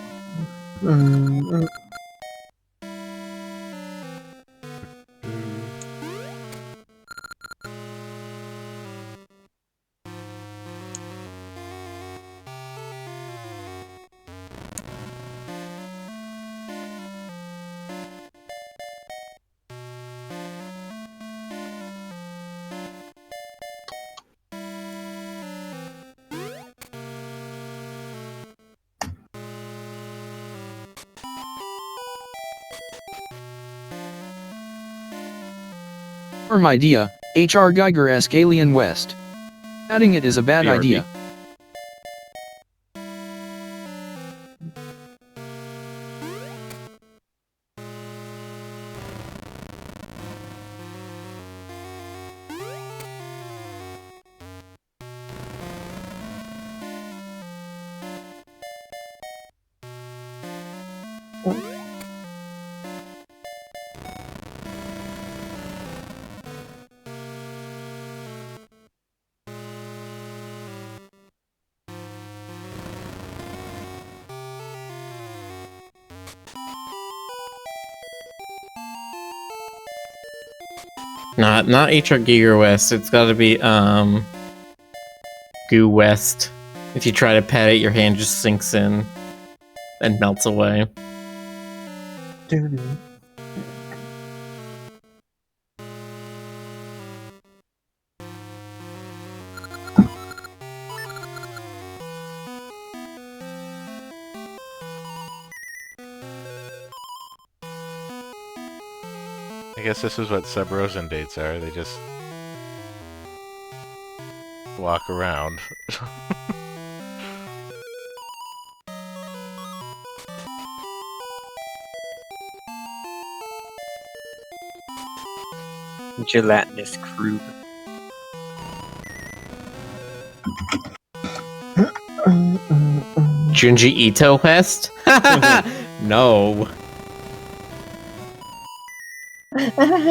Firm idea, H.R. Geiger-esque Alien West. Adding it is a bad BRB. idea. Not HR Giger West. It's got to be Goo West. If you try to pat it, your hand just sinks in and melts away. I guess this is what Sub-Rosen dates are. They just walk around. Gelatinous Croo. Junji Ito West? No.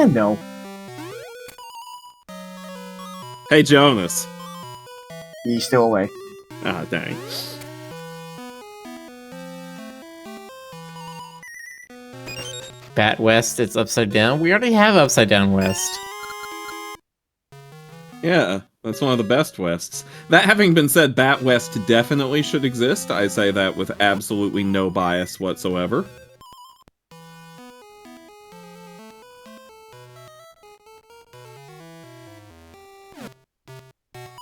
No. Hey, Jonas. He's still away. Ah, dang. Bat West, it's upside down. We already have upside down West. Yeah, that's one of the best Wests. That having been said, Bat West definitely should exist. I say that with absolutely no bias whatsoever.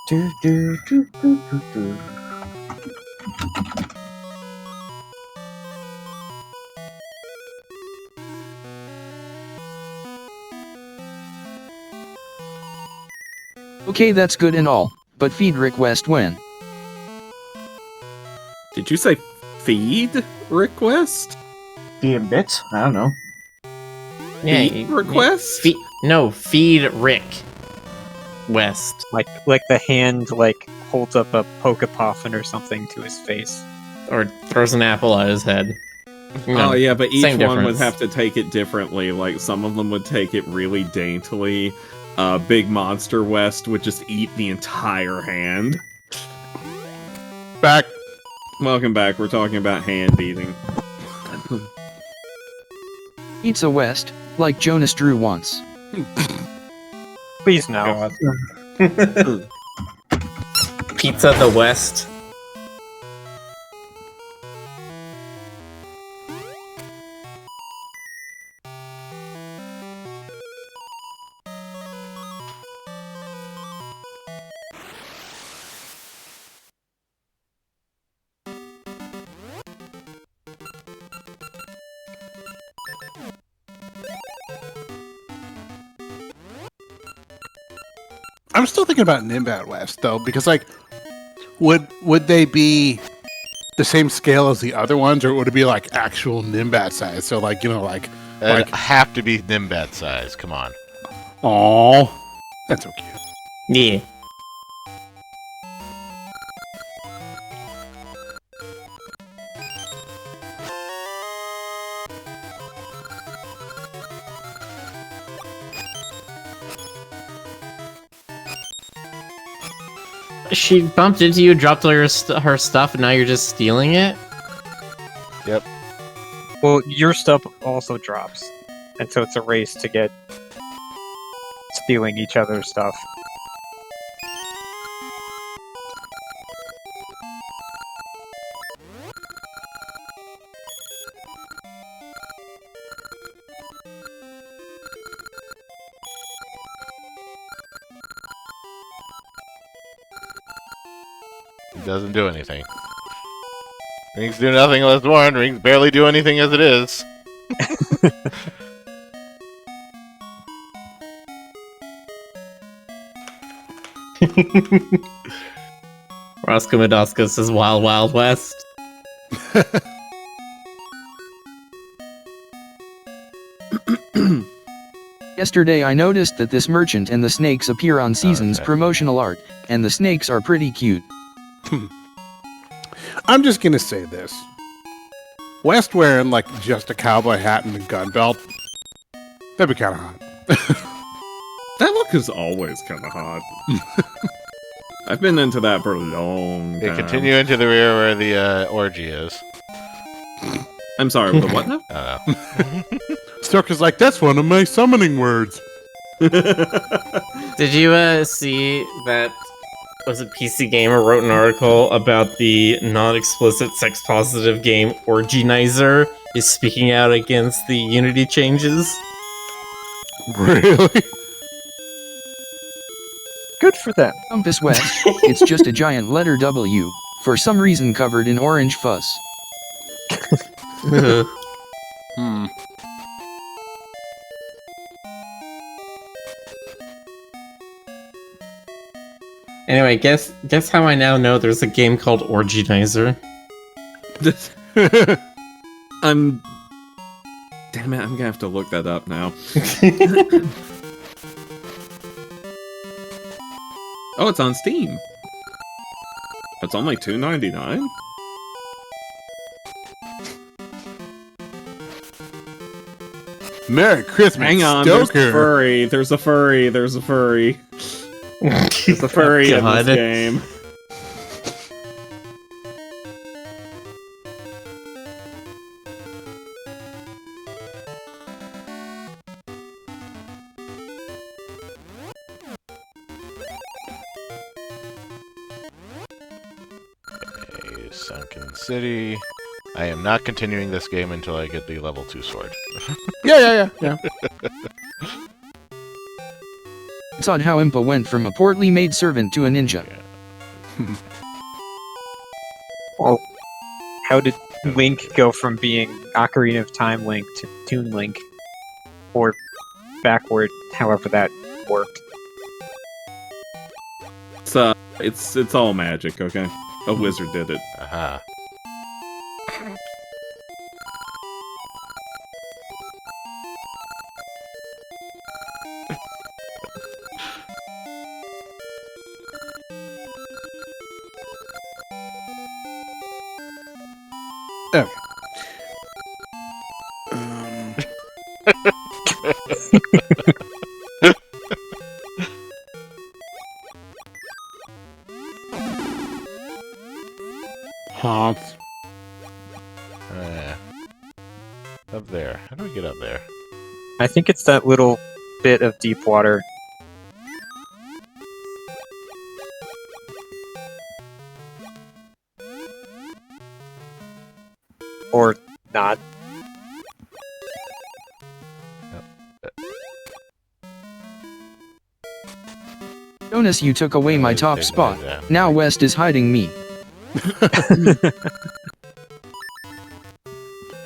Do, do, do, do, do, do. Okay, that's good and all, but feed request when? Did you say feed request? Being bits? I don't know. Feed request? Feed Rick West. Like the hand holds up a Pokepoffin or something to his face. Or throws an apple at his head. You know, Oh yeah, but each same one would difference. have to take it differently. Like some of them would take it really daintily. Big Monster West would just eat the entire hand. Back. Welcome back. We're talking about hand eating. Pizza West, like Jonas drew once. Please no. Pizza the West. I'm still thinking about Nimbat West though, because like, would they be the same scale as the other ones, or would it be like actual Nimbat size? So like, It'd have to be Nimbat size. Come on. oh, that's so cute. Yeah. She bumped into you, dropped all her stuff, and now you're just stealing it? Yep. Well, your stuff also drops. And so it's a race to get stealing each other's stuff. It doesn't do anything. Rings do nothing unless warned. Rings barely do anything as it is. Roscoe Madoska says Wild Wild West. Yesterday I noticed that this merchant and the snakes appear on Season's Okay. promotional art, and the snakes are pretty cute. I'm just gonna say this: West wearing like just a cowboy hat and a gun belt, that'd be kind of hot. That look is always kind of hot. I've been into that for a long time. Yeah, continue into the rear where the orgy is. I'm sorry, the what now? I don't know. Stark is like, that's one of my summoning words. Did you see that? Was it PC Gamer wrote an article about the non-explicit sex-positive game Orginizer is speaking out against the Unity changes? Really? Good for them. Compass West, it's just a giant letter W, for some reason covered in orange fuzz. Hmm. Anyway, guess how I now know there's a game called Orginizer. Damn it, I'm gonna have to look that up now. Oh, it's on Steam. It's only $2.99. Merry Christmas, Hang on, there's a Stoker. furry. There's a furry. There's a furry. There's a furry in this God. game. A sunken city. I am not continuing this game until I get the level 2 sword. Yeah. It's odd how Impa went from a poorly made servant to a ninja. Well, how did Link go from being Ocarina of Time Link to Toon Link? Or backward, however that worked. It's all magic, okay? A wizard did it. Aha. Okay. Huh. Up there. How do we get up there? I think it's that little bit of deep water. Or not. Jonas, you took away my top spot. Now West is hiding me.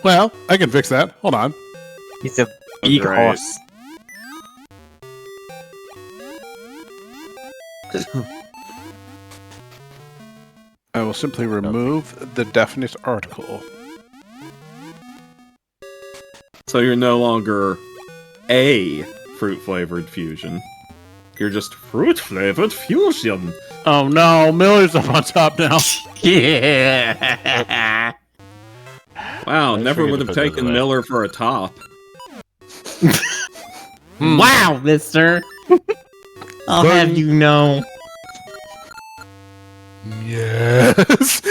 Well, I can fix that. Hold on. He's a big Right. horse. I will simply remove the definite article. So you're no longer a fruit-flavored fusion. You're just fruit-flavored fusion. Oh no, Miller's up on top now. Yeah. Wow, I never forget would to have put those taken away. Miller for a top. Wow, mister. I'll have you know. Yes.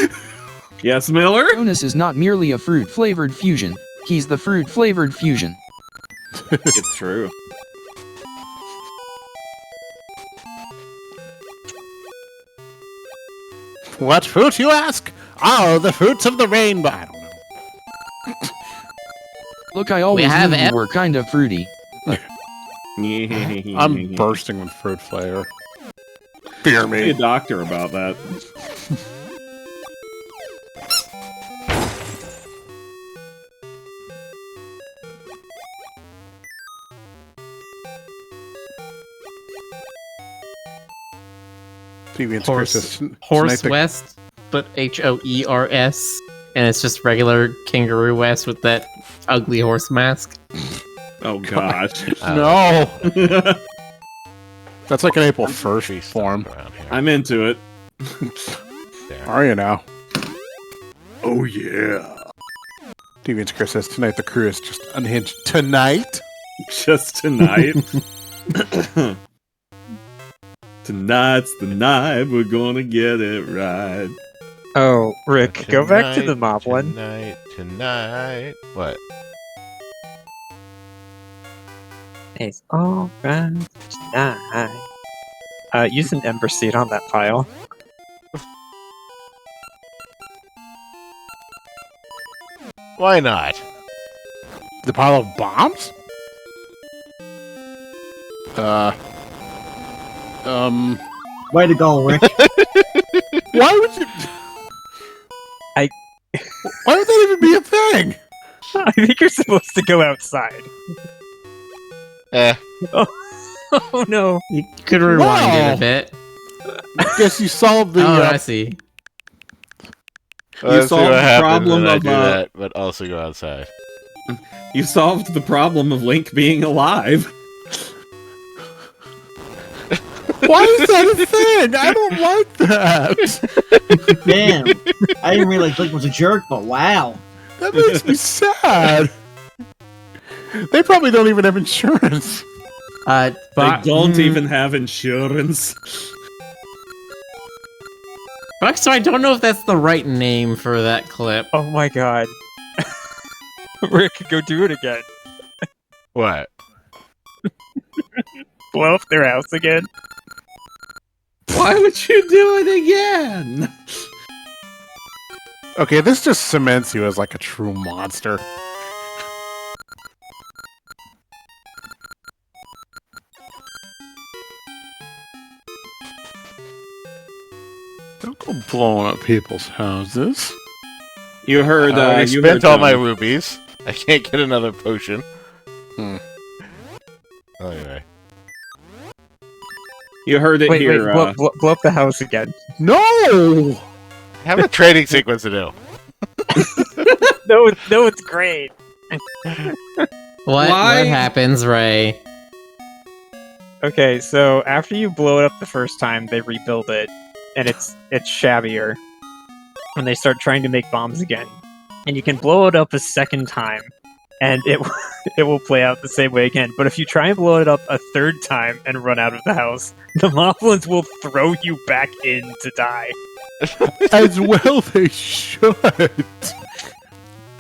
Yes, Miller? Jonas is not merely a fruit-flavored fusion. He's the fruit-flavored fusion. It's true. What fruit, you ask? Oh, the fruits of the rainbow. I don't know. Look, I always have knew you ev- were kind of fruity. I'm bursting with fruit flavor. Fear Be a me. doctor about that. Deviant's Horse- persistent. Horse Tonight West, but HOERS, and it's just regular Kangaroo West with that ugly horse mask. Oh gosh. No, that's like an April Tree 1st stuff form. around here. I'm into it. There. Are you now? Oh yeah. Deviant's Chris says tonight the crew is just unhinged. Tonight? Just tonight. Tonight's the night we're gonna get it right. Oh, Rick, go back to the mob one. Tonight. What? It's all right tonight. Use an ember seed on that pile. Why not? The pile of bombs? Way to go, Rick. Why would you? I- Why would that even be a thing? I think you're supposed to go outside. Oh no. You could rewind Wow. it a bit. I guess you solved the. Oh, I see. Let's see solved what the happens problem when I of, do that, but also go outside. You solved the problem of Link being alive. Why is that a thing? I don't like that. Damn. I didn't realize Blake was a jerk, but wow. That makes me sad. They probably don't even have insurance. They don't even have insurance. So I don't know if that's the right name for that clip. Oh my god. Rick, go do it again. What? Blow up their house again. Why would you do it again? Okay, this just cements you as like a true monster. Don't go blowing up people's houses. You heard. I you spent heard all my Tony. rubies. I can't get another potion. Hmm. Anyway. You heard it Wait, here. blow up the house again. No! I have a trading sequence to do. No, it's great. What Why? happens, Ray? Okay, so after you blow it up the first time, they rebuild it, and it's shabbier. And they start trying to make bombs again. And you can blow it up a second time, and it will play out the same way again. But if you try and blow it up a third time and run out of the house, the moblins will throw you back in to die. As well they should. Well, it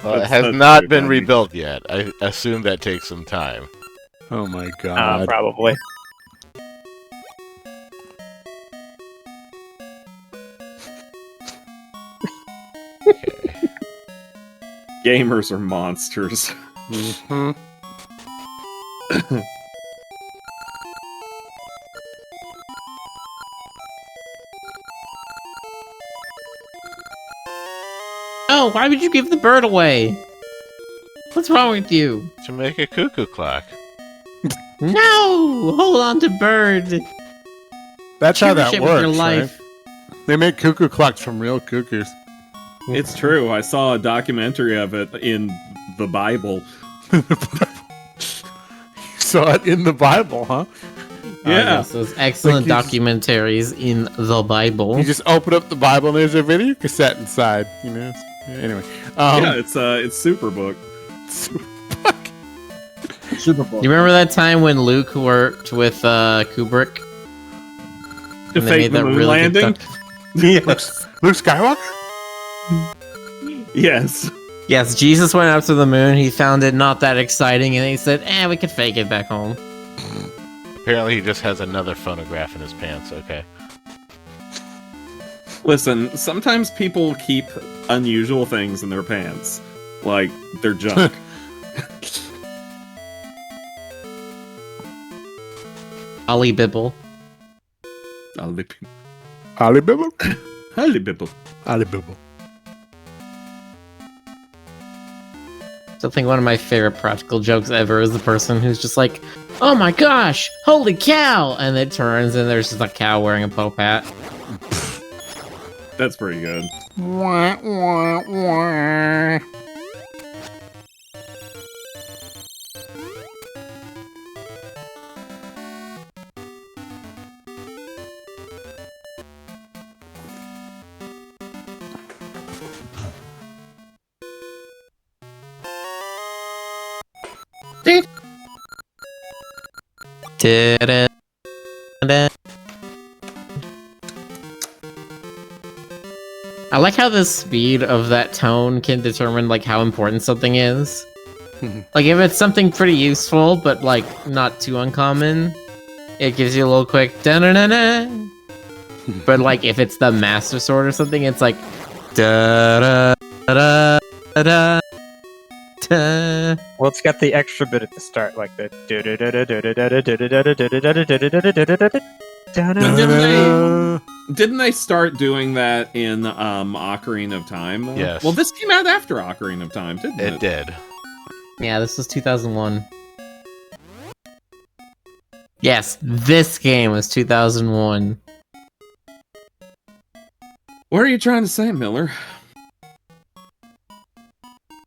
That's has not not very been funny. rebuilt yet. I assume that takes some time. Oh my god. Probably. Gamers are monsters. Mm-hmm. Oh, why would you give the bird away? What's wrong with you? To make a cuckoo clock. No! Hold on to bird. That's how Cherish that it with your works, life. right? They make cuckoo clocks from real cuckoos. It's true. I saw a documentary of it in the Bible. You saw it in the Bible, huh? Yeah. Yes, those excellent Like you documentaries in the Bible. You just open up the Bible and there's a video cassette inside, you know? Anyway. Yeah, it's Superbook. Super Bowl. You remember that time when Luke worked with Kubrick? To And they fake made the that moon really good landing? Yes. Luke Skywalker? Yes. Yes, Jesus went up to the moon. He found it not that exciting, and he said, we could fake it back home. Apparently he just has another phonograph in his pants, okay. Listen, sometimes people keep unusual things in their pants. Like, their junk. Ali Bibble. Alibibble. Alibibble? Alibibble. Alibibble. So I think one of my favorite practical jokes ever is the person who's just like, oh my gosh, holy cow! And it turns and there's just a cow wearing a Pope hat. That's pretty good. Wah, wah, wah. I like how the speed of that tone can determine like how important something is. Like if it's something pretty useful but like not too uncommon, it gives you a little quick da-na-na-na. But like if it's the Master Sword or something, it's like da-da-da-da-da. Well, it's got the extra bit at the start, like the. Didn't they start doing that in Ocarina of Time? Though? Yes. Well, this came out after Ocarina of Time, didn't it? It did. Yeah, this was 2001. Yes, this game was 2001. What are you trying to say, Miller?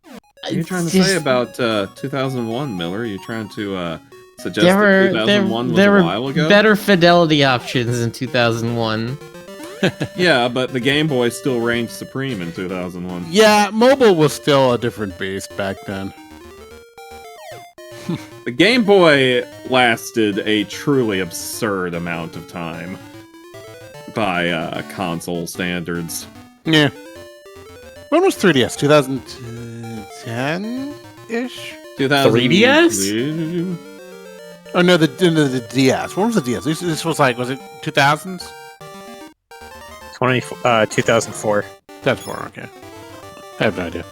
What are you trying to say about 2001, Miller? Are you trying to Suggested There 2001 was were a while ago. better fidelity options in 2001. Yeah, but the Game Boy still reigned supreme in 2001. Yeah, mobile was still a different beast back then. The Game Boy lasted a truly absurd amount of time by console standards. Yeah. When was 3DS? 2010-ish? 3DS? Oh no, the DS. When was the DS? This was like, was it 2000s? 2004. That's far, okay. I have no idea.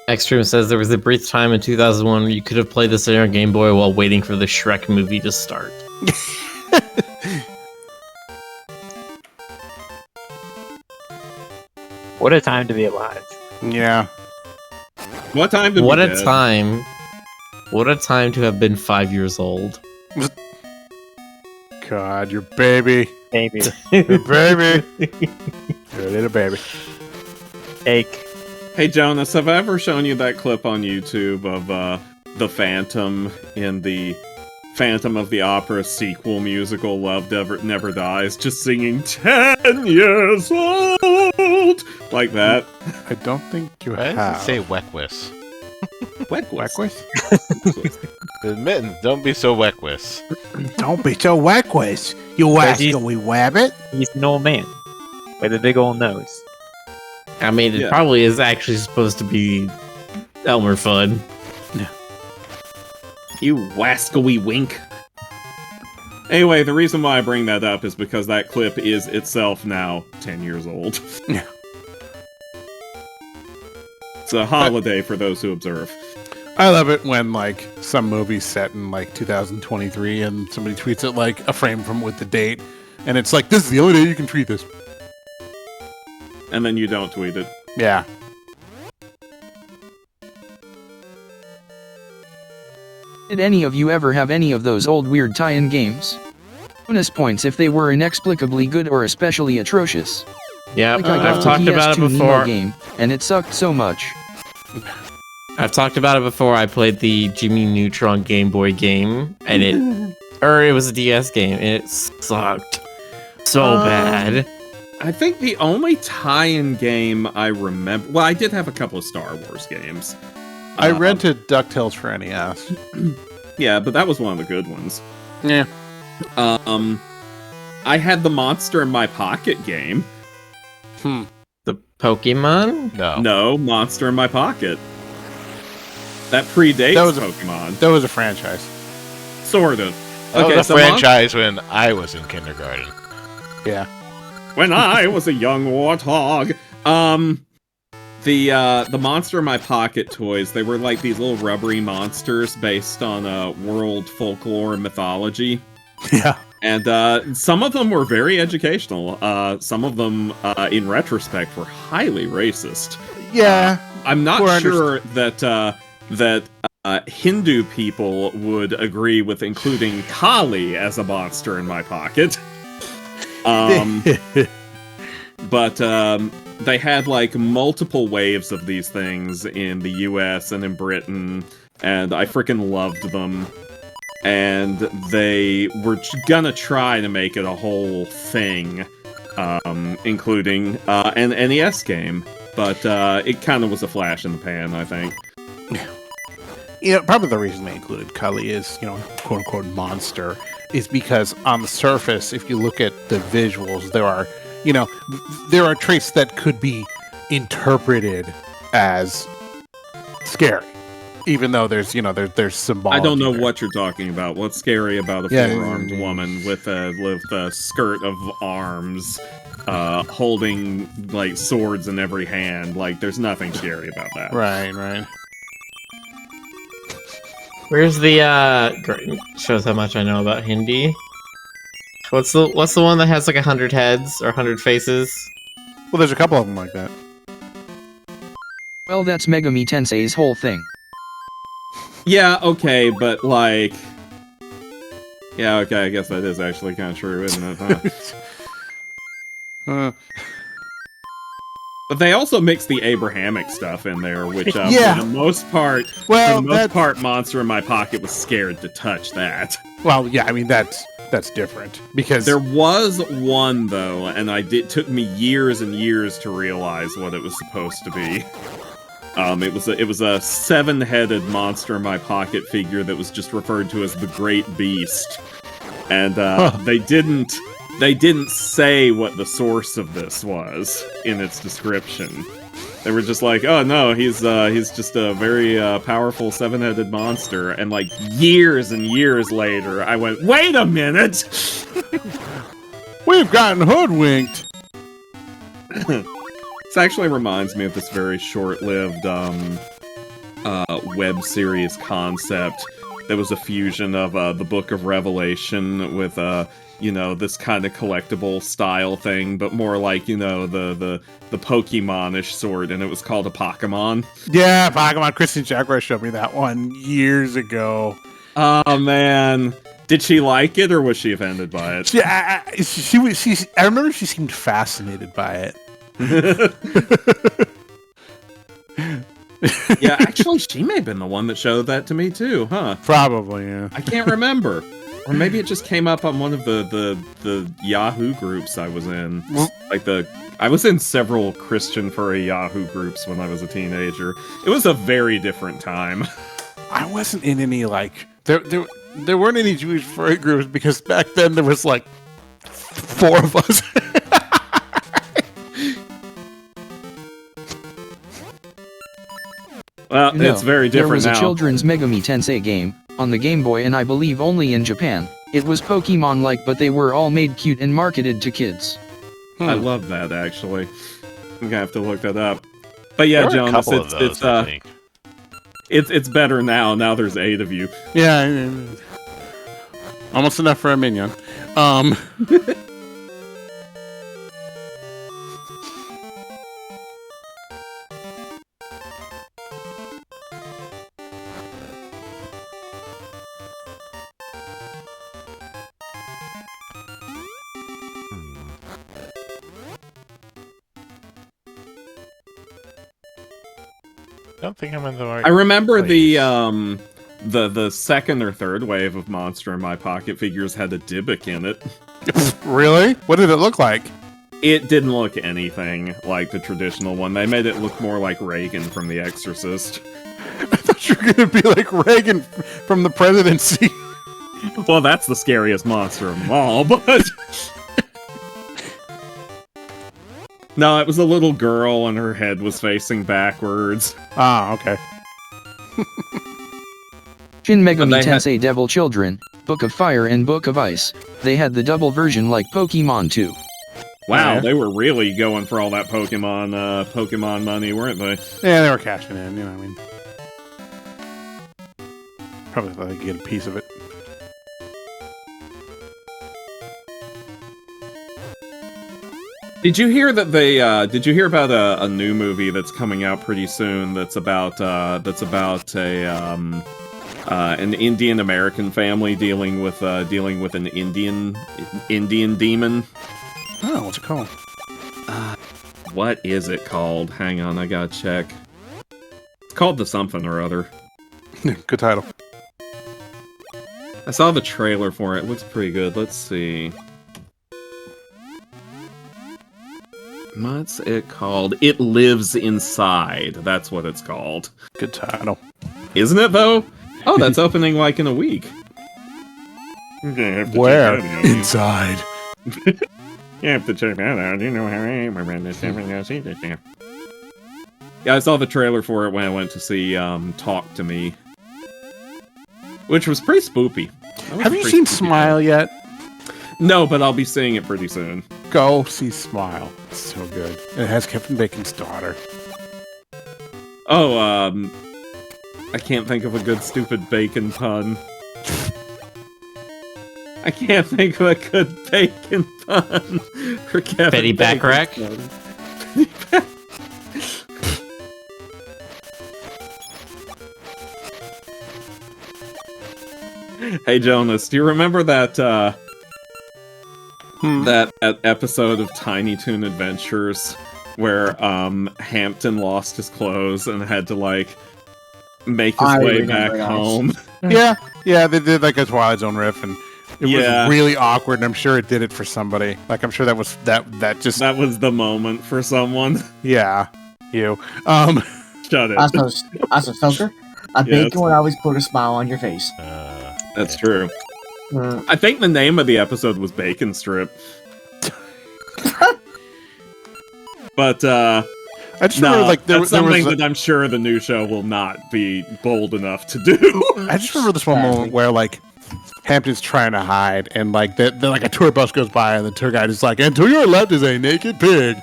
Extreme says there was a brief time in 2001 where you could have played this on your Game Boy while waiting for the Shrek movie to start. What a time to be alive. Yeah. What time did What we a dead? time. What a time to have been 5 years old. God, your baby. Baby. Your baby. Your little baby. Cake. Hey Jonas, have I ever shown you that clip on YouTube of the Phantom in the Phantom of the Opera sequel musical Love Never Dies, just singing 10 years old like that? I don't think you Why does have. it say Weckwis? Weckwis? Admittance, don't be so Weckwis. Don't be so weckwis, you wascally wabbit. He's an old man with a big old nose. I mean, it Yeah. probably is actually supposed to be Elmer Fudd. You wascally wink. Anyway, the reason why I bring that up is because that clip is itself now 10 years old. Yeah. It's a holiday for those who observe. I love it when, like, some movie's set in, like, 2023 and somebody tweets it, like, a frame from with the date, and it's like, this is the only day you can tweet this. And then you don't tweet it. Yeah. Did any of you ever have any of those old weird tie-in games? Bonus points if they were inexplicably good or especially atrocious. Yeah, Like I got I've talked the about it PS2 Nemo before. game, and it sucked so much. I've talked about it before. I played the Jimmy Neutron Game Boy game, and it was a DS game, and it sucked so bad. I think the only tie-in game I remember... Well, I did have a couple of Star Wars games. I rented DuckTales for NES. Yeah, but that was one of the good ones. Yeah. I had the Monster in My Pocket game. The Pokemon? No. No, Monster in My Pocket. That predates That was a- Pokemon. That was a franchise. Sort of. That was a so franchise when I was in kindergarten. Yeah. when I was a young warthog. The Monster in My Pocket toys, they were like these little rubbery monsters based on world folklore and mythology. Yeah. And some of them were very educational. Some of them, in retrospect, were highly racist. Yeah. I'm not Or sure that Hindu people would agree with including Kali as a monster in my pocket. But they had like multiple waves of these things in the US and in Britain, and I freaking loved them. And they were gonna try to make it a whole thing, including an NES game. But it kind of was a flash in the pan, I think. Probably the reason they included Cully is, quote unquote monster, is because on the surface, if you look at the visuals, there are traits that could be interpreted as scary, even though there's symbology. I don't know there. what you're talking about. What's scary about a Yeah, four-armed woman with a skirt of arms, holding like swords in every hand? Like, there's nothing scary about that. Right. Where's the great, shows how much I know about Hindi. What's the one that has like 100 heads or 100 faces? Well, there's a couple of them like that. Well, that's Megami Tensei's whole thing. Yeah, okay, but like... Yeah, okay, I guess that is actually kind of true, isn't it? Huh? But they also mix the Abrahamic stuff in there, which, for the most part, Monster in My Pocket was scared to touch that. Well, yeah, I mean that's different because there was one though, and took me years and years to realize what it was supposed to be. It was a 7-headed Monster in My Pocket figure that was just referred to as the Great Beast, and they didn't say what the source of this was in its description. They were just like, "Oh no, he's just a very powerful 7-headed monster." And like years and years later, I went, "Wait a minute, we've gotten hoodwinked." This actually reminds me of this very short-lived web series concept that was a fusion of the Book of Revelation with this kind of collectible style thing, but more like, the Pokemon-ish sort, and it was called a Pokemon. Yeah, Pokemon. Kristen Jaguar showed me that one years ago. Oh, man. Did she like it, or was she offended by it? I remember she seemed fascinated by it. Yeah, actually, she may have been the one that showed that to me, too, huh? Probably, yeah. I can't remember. Or maybe it just came up on one of the Yahoo groups I was in. I was in several Christian furry Yahoo groups when I was a teenager. It was a very different time. I wasn't in any, there weren't any Jewish furry groups because back then there was, 4 of us. Well, it's very different now. There was a children's Megami Tensei game on the Game Boy, and I believe only in Japan. It was Pokemon-like, but they were all made cute and marketed to kids. I love that, actually. I'm gonna have to look that up. But yeah, Jonas, it's better now. Now there's 8 of you. Yeah, almost enough for a minion. I don't think I'm in the right I remember place. the second or third wave of Monster in My Pocket figures had a Dybbuk in it. Really? What did it look like? It didn't look anything like the traditional one. They made it look more like Reagan from The Exorcist. I thought you were going to be like Reagan from the presidency. Well, that's the scariest monster of them all, but... No, it was a little girl and her head was facing backwards. Ah, okay. Shin Megami Tensei Devil Children, Book of Fire and Book of Ice. They had the double version like Pokemon 2. Wow, Yeah. They were really going for all that Pokemon money, weren't they? Yeah, they were cashing in, you know what I mean. Probably thought they'd get a piece of it. Did you hear that they? Did you hear about a new movie that's coming out pretty soon? That's about an Indian American family dealing with an Indian demon. Oh, what's it called? What is it called? Hang on, I gotta check. It's called The Something or Other. Good title. I saw the trailer for it. It looks pretty good. Let's see. What's it called? It Lives Inside. That's what it's called. Good title. Isn't it, though? Oh, that's opening like in a week. Where? Inside. You have to check that out. You know how I am around this time when I see this now. Yeah, I saw the trailer for it when I went to see Talk to Me. Which was pretty spoopy. Have you seen Smile yet? No, but I'll be seeing it pretty soon. Go see Smile. It's so good. And it has Kevin Bacon's daughter. Oh, I can't think of a good stupid bacon pun. I can't think of a good bacon pun for Kevin Betty Bacon's Backrack? daughter. Hey Jonas, do you remember that that episode of Tiny Toon Adventures where Hampton lost his clothes and had to like make his I way remember back that. home? Yeah, they did like a Twilight Zone riff, and it was really awkward. And I'm sure it did it for somebody. Like I'm sure that was that just That was the moment for someone. yeah, you. Shut it. As a filter, a bacon would always put a smile on your face. That's true. Mm. I think the name of the episode was Bacon Strip. But I just remember like there that's was something that I'm sure the new show will not be bold enough to do. I just remember this one moment where like Hampton's trying to hide, and like like a tour bus goes by, and the tour guide is like, "And to your left is a naked pig."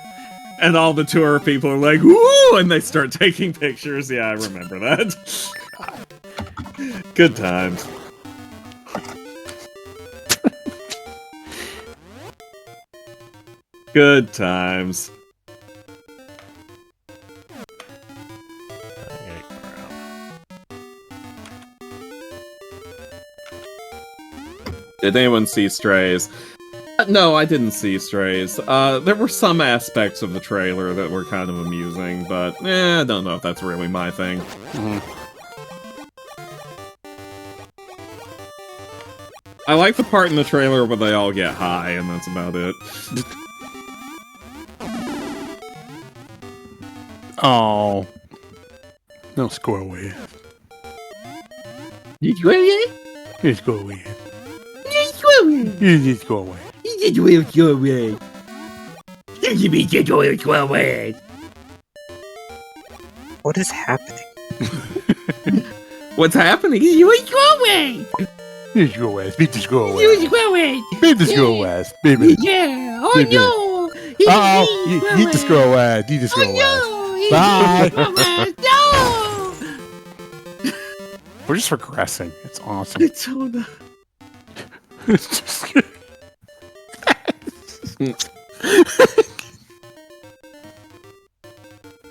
And all the tour people are like, "Woo!" and they start taking pictures. Yeah, I remember that. Good times. Good times. Did anyone see Strays? No, I didn't see Strays. There were some aspects of the trailer that were kind of amusing, but I don't know if that's really my thing. I like the part in the trailer where they all get high, and that's about it. Oh, no, score away. Did you really? Just go away. Just go away. You just go away. Just go away. Just go away. What is happening? What's happening? You go away. Just go west. Beat this go You west. go away. Beat this go west. Baby. Yeah. Oh Baby. no. Oh, you just go west. You just go west. Bye. No. We're just regressing. It's awesome. It's so nice. It's just...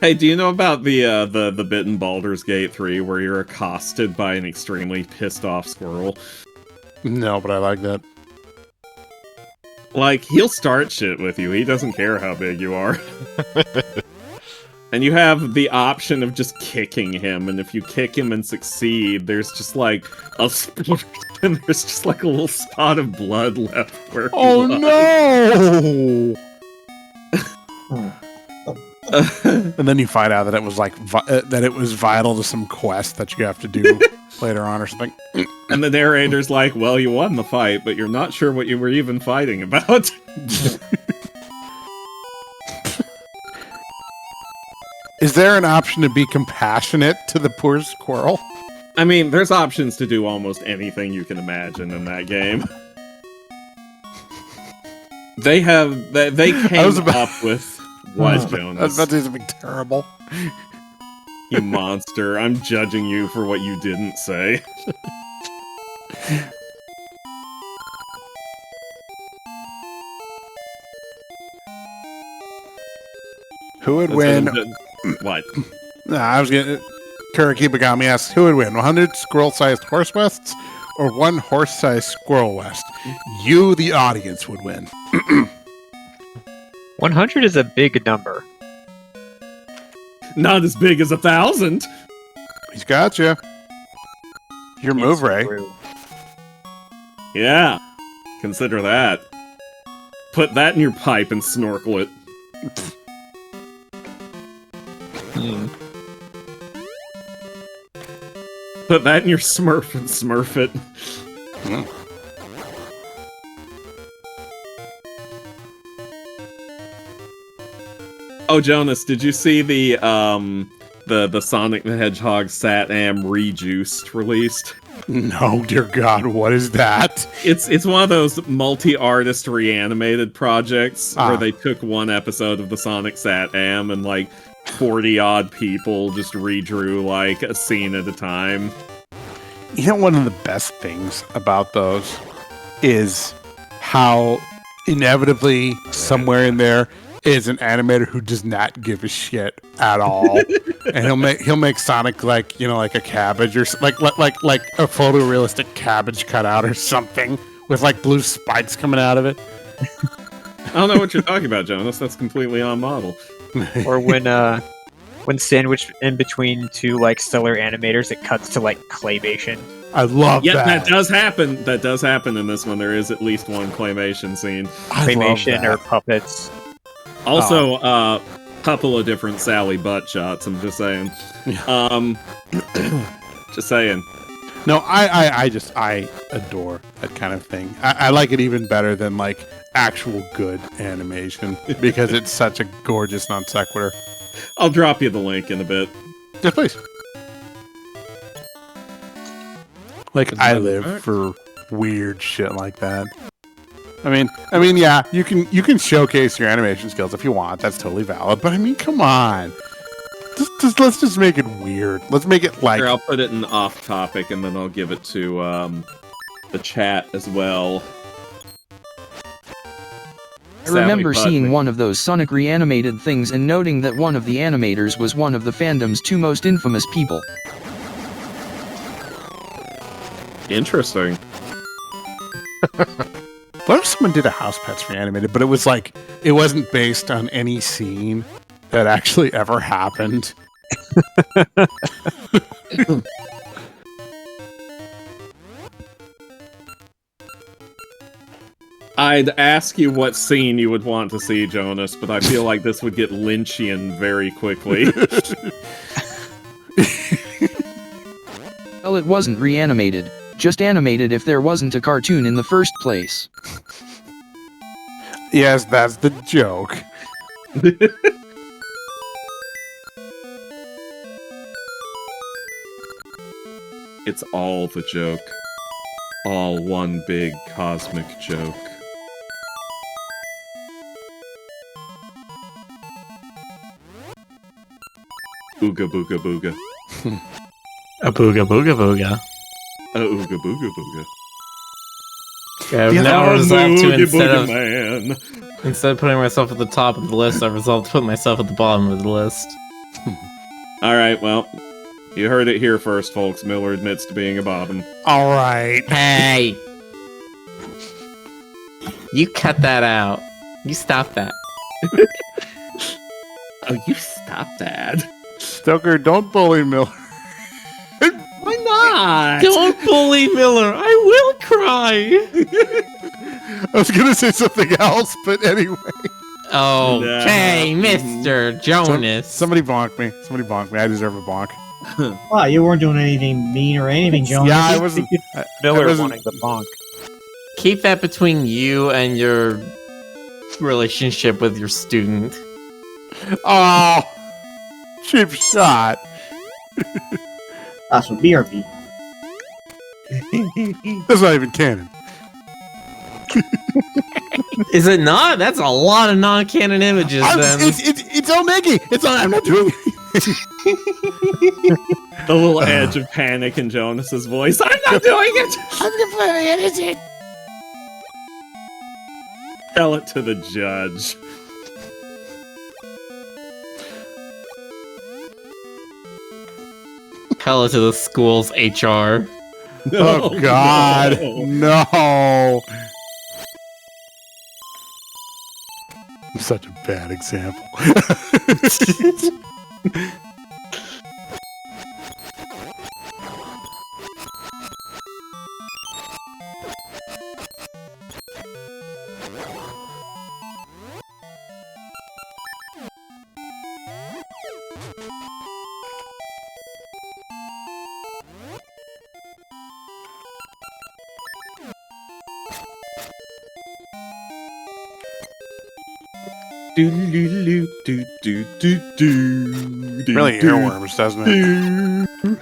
Hey, do you know about the bit in Baldur's Gate 3 where you're accosted by an extremely pissed off squirrel? No, but I like that. Like, he'll start shit with you. He doesn't care how big you are. And you have the option of just kicking him, and if you kick him and succeed, there's just like a splurt, and there's just like a little spot of blood left where he Oh was. no! And then you find out that it was like that it was vital to some quest that you have to do later on or something. And the narrator's like, well, you won the fight, but you're not sure what you were even fighting about. Is there an option to be compassionate to the poor squirrel? I mean, there's options to do almost anything you can imagine in that game. They came up with what, Jonas? I was about to do something terrible. You monster. I'm judging you for what you didn't say. Who would win? What? Nah, I was getting... Kurakibagami asks, who would win? 100 squirrel-sized horse wests or 1 horse-sized squirrel west? You, the audience, would win. 100 is a big number. Not as big as 1,000. He's got you. Your move, Ray. True. Yeah. Consider that. Put that in your pipe and snorkel it. Put that in your Smurf and smurf it. Oh, Jonas, did you see the Sonic the Hedgehog Sat-Am Rejuiced released? No, dear God, what is that? It's one of those multi-artist reanimated projects where they took one episode of the Sonic Sat-Am and like 40-odd people just redrew like a scene at a time. You know, one of the best things about those is how inevitably somewhere in there is an animator who does not give a shit at all, and he'll make Sonic like like a cabbage or like a photorealistic cabbage cutout or something with like blue spikes coming out of it. I don't know what you're talking about, Jonas. That's completely on model. Or when sandwiched in between two like stellar animators, it cuts to like claymation. I love Yeah, that. that does happen. That does happen in this one. There is at least one claymation scene. Claymation or puppets. Also, couple of different Sally butt shots. I'm just saying. Just saying. No, I adore that kind of thing. I like it even better than like actual good animation because it's such a gorgeous non sequitur. I'll drop you the link in a bit. Yeah, please. Like I live for weird shit like that. I mean, yeah, you can showcase your animation skills if you want. That's totally valid. But I mean, come on, let's just make it weird. Let's make it like. Here, I'll put it in off topic, and then I'll give it to the chat as well. I remember seeing one of those Sonic reanimated things and noting that one of the animators was one of the fandom's two most infamous people. Interesting. What if someone did a House Pets reanimated, but it was like it wasn't based on any scene that actually ever happened? I'd ask you what scene you would want to see, Jonas, but I feel like this would get Lynchian very quickly. Well, it wasn't reanimated, just animated if there wasn't a cartoon in the first place. Yes, that's the joke. It's all the joke. All one big cosmic joke. Ooga booga booga. A booga booga booga. A ooga booga booga. Okay, I've Yeah, now I'm resolved the to Ooga Booga Man. instead of putting myself at the top of the list, I've resolved to put myself at the bottom of the list. Alright, well, you heard it here first, folks. Miller admits to being a bottom. All right. Hey! You cut that out. You stop that. Oh, you stop that. Stoker, don't bully Miller. Why not? Don't bully Miller. I will cry. I was gonna say something else, but anyway. Oh, Nah. hey, Mr. Jonas. Somebody bonk me. Somebody bonk me. I deserve a bonk. Wow, you weren't doing anything mean or anything, Jonas. Yeah, I wasn't. Miller wasn't- wanting the bonk. Keep that between you and your relationship with your student. Oh, cheap shot. That's what BRB. That's not even canon. Is it not? That's a lot of non-canon images, then. It's Omegi. It's on. I'm not doing anything. The little edge of panic in Jonas's voice. I'm not doing it! I'm completely innocent. Tell it to the judge. Tell it to the school's HR. Oh God, no! I'm such a bad example. Really earworms, doesn't it?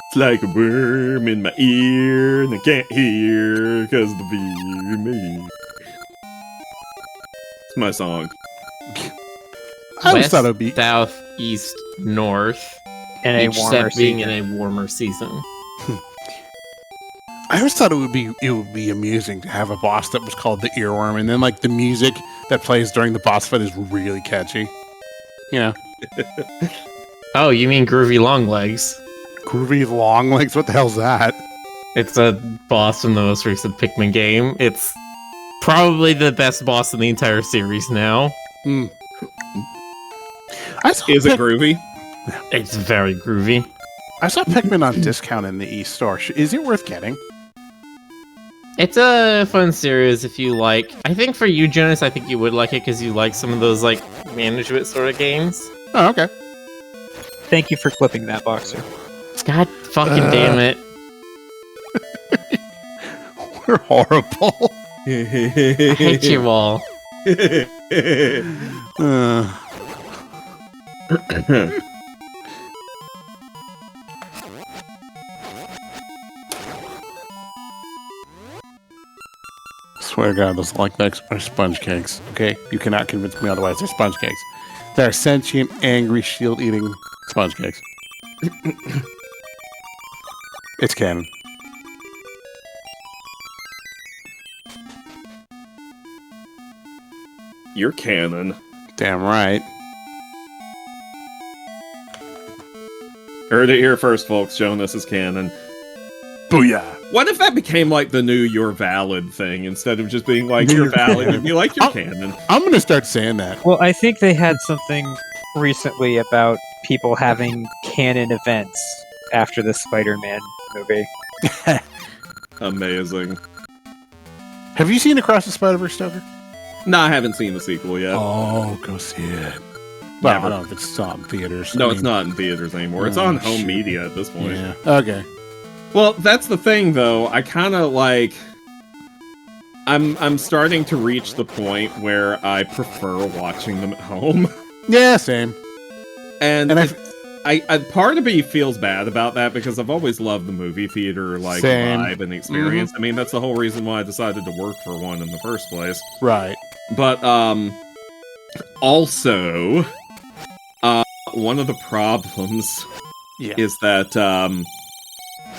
It's like a worm in my ear, and I can't hear because the beer in my ear. It's my song. I always West, thought it would be. south, east, north. In a Each warmer step being season. in a warmer season. I always thought it would be amusing to have a boss that was called the Earworm, and then like the music that plays during the boss fight is really catchy. You know, Oh, you mean Groovy Longlegs? groovy long legs. What the hell's that? It's a boss from the most recent Pikmin game. It's probably the best boss in the entire series now. I saw Is it groovy? It's very groovy. I saw Pikmin on discount in the East store. Is it worth getting? It's a fun series if you like. I think for you, Jonas, I think you would like it because you like some of those like management sort of games. Oh, okay. Thank you for clipping that, Boxer. God fucking damn it. We're horrible. I hate you all. Swear to God, those like necks are sponge cakes. Okay, you cannot convince me otherwise. They're sponge cakes. They're sentient, angry, shield-eating sponge cakes. It's canon. You're canon. Damn right. Heard it here first, folks. Jonas is canon. Booyah! What if that became like the new "you're valid" thing instead of just being like "you're valid"? It'd be like "you're canon." I'm gonna start saying that. Well, I think they had something recently about people having canon events after the Spider-Man movie. Amazing. Have you seen Across the Spider-Verse, Stoker? No, I haven't seen the sequel yet. Oh, go see it. Well, Never. I don't know if it's still in theaters. No, I it's mean, not in theaters anymore. It's Oh, on home shit. media at this point. Yeah. Okay. Well, that's the thing, though. I kind of like. I'm starting to reach the point where I prefer watching them at home, Yeah, same. and And I part of me feels bad about that because I've always loved the movie theater like Same. vibe and experience. I mean, that's the whole reason why I decided to work for one in the first place. right. But also, one of the problems Yeah. is that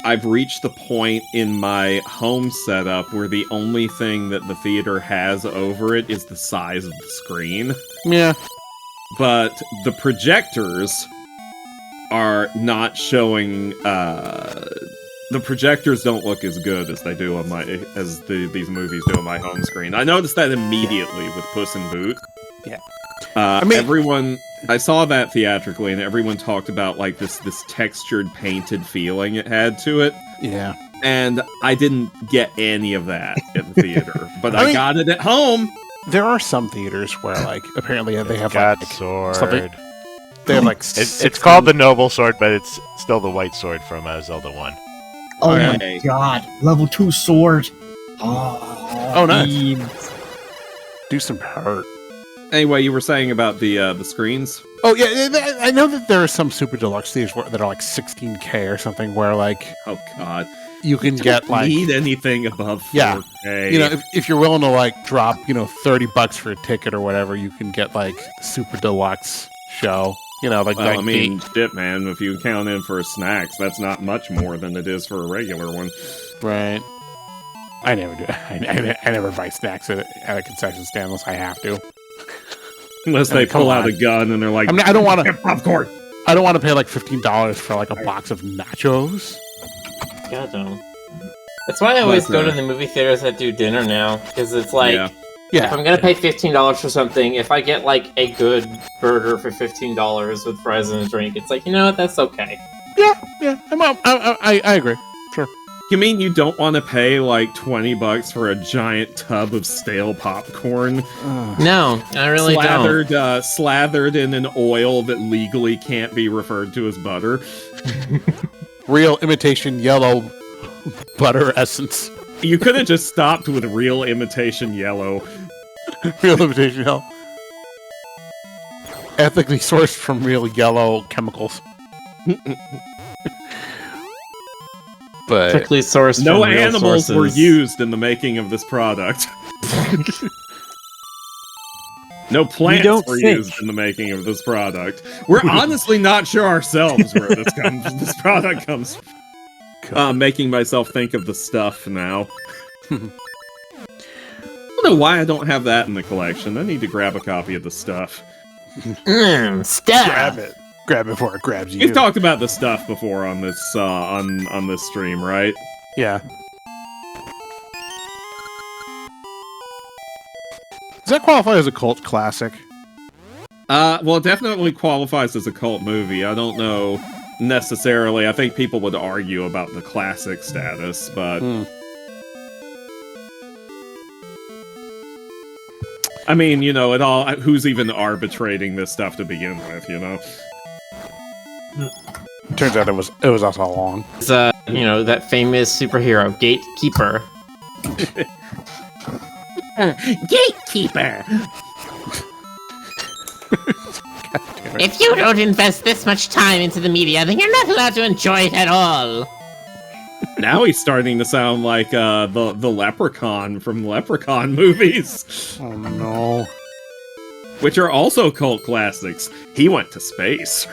I've reached the point in my home setup where the only thing that the theater has over it is the size of the screen. Yeah. But the projectors are not showing. The projectors don't look as good as they do on these movies do on my home screen. I noticed that immediately with Puss in Boots. Yeah. I mean- everyone. I saw that theatrically, and everyone talked about like this textured, painted feeling it had to it. Yeah. And I didn't get any of that at the theater, but I I mean- got it at home. There are some theaters where, like, apparently they have Got like sword. something- they have like It's called the Noble Sword, but it's still the white sword from Zelda 1. Oh Okay. my god. Level 2 sword. Oh, Oh, nice. Beans. do some hurt. Anyway, you were saying about the screens. Oh yeah, I know that there are some super deluxe theaters that are like 16K or something, where like Oh God, you can get like need anything above 4K? Yeah. you know if you're willing to like drop $30 for a ticket or whatever, you can get like super deluxe show. Like Well, like I mean, shit, man. If you count in for snacks, that's not much more than it is for a regular one. right. I never do. I never buy snacks at a concession stand unless I have to. Unless I mean, they pull come out on. a gun and they're like, I mean, I don't want to. popcorn. I don't want to pay like $15 for like a box of nachos. God no. That's why I always But, go to the movie theaters that do dinner now, because it's like, Yeah. if Yeah. I'm gonna pay $15 for something, if I get like a good burger for $15 with fries and a drink, it's like, you know what, that's okay. Yeah. I agree. Sure. You mean you don't want to pay like $20 for a giant tub of stale popcorn, No, I really don't. slathered in an oil that legally can't be referred to as butter? Real imitation yellow butter essence. You could have just stopped with real imitation yellow. Real imitation yellow. Ethically sourced from real yellow chemicals. But Strictly sourced No from real animals were sources. used in the making of this product. No plants don't were think. used in the making of this product. We're honestly not sure ourselves where this product comes from. Making myself think of the stuff now. I don't know why I don't have that in the collection. I need to grab a copy of the stuff. Stuff. Grab it. Grab it before it grabs you. We've talked about the stuff before on this on this stream, right? Yeah. Does that qualify as a cult classic? Well, it definitely qualifies as a cult movie. I don't know necessarily. I think people would argue about the classic status, but I mean, you know, who's even arbitrating this stuff to begin with, you know? Turns out it was us all along. It's, you know, that famous superhero, Gatekeeper. Gatekeeper! If you don't invest this much time into the media, then you're not allowed to enjoy it at all. Now he's starting to sound like the Leprechaun from the Leprechaun movies. Oh no. Which are also cult classics. He went to space.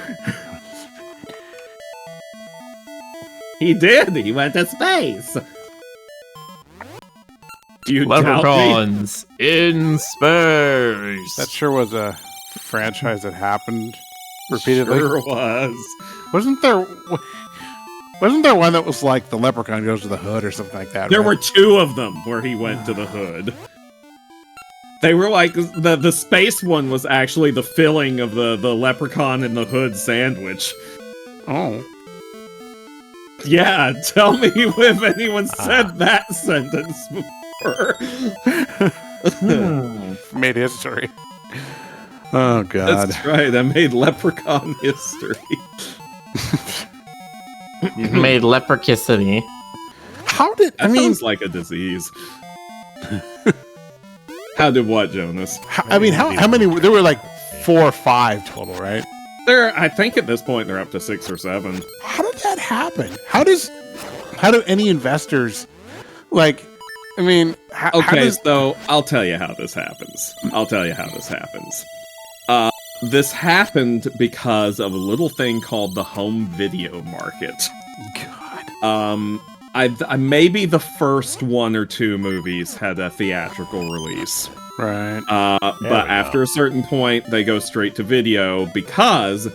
He did! He went to space! Do you doubt me? Leprechauns in space! That sure was a franchise that happened repeatedly. Sure was. Wasn't there one that was like the leprechaun goes to the hood or something like that? There right? were two of them where he went to the hood. They were like, the space one was actually the filling of the leprechaun in the hood sandwich. Oh. Yeah, tell me if anyone said that sentence before. Made history. Oh god. That's right, I made leprechaun history. You've made leprechicity. How did That sounds like a disease. How did what, Jonas? how many there were like 4 or 5 total, right? I think at this point they're up to 6 or 7. How did that happen? How do any investors So I'll tell you how this happens. This happened because of a little thing called the home video market. God. Maybe the first 1 or 2 movies had a theatrical release. Right. But after a certain point, they go straight to video because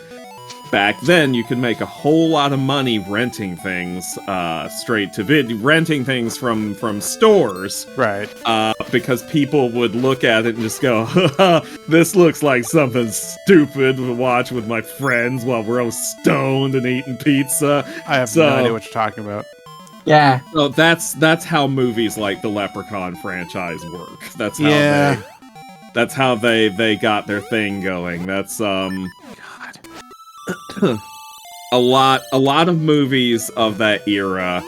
back then you could make a whole lot of money renting things straight to video, renting things from stores. Right. Because people would look at it and just go, this looks like something stupid to watch with my friends while we're all stoned and eating pizza. I have no idea what you're talking about. Yeah. So that's how movies like the Leprechaun franchise work. That's how they got their thing going. That's a lot of movies of that era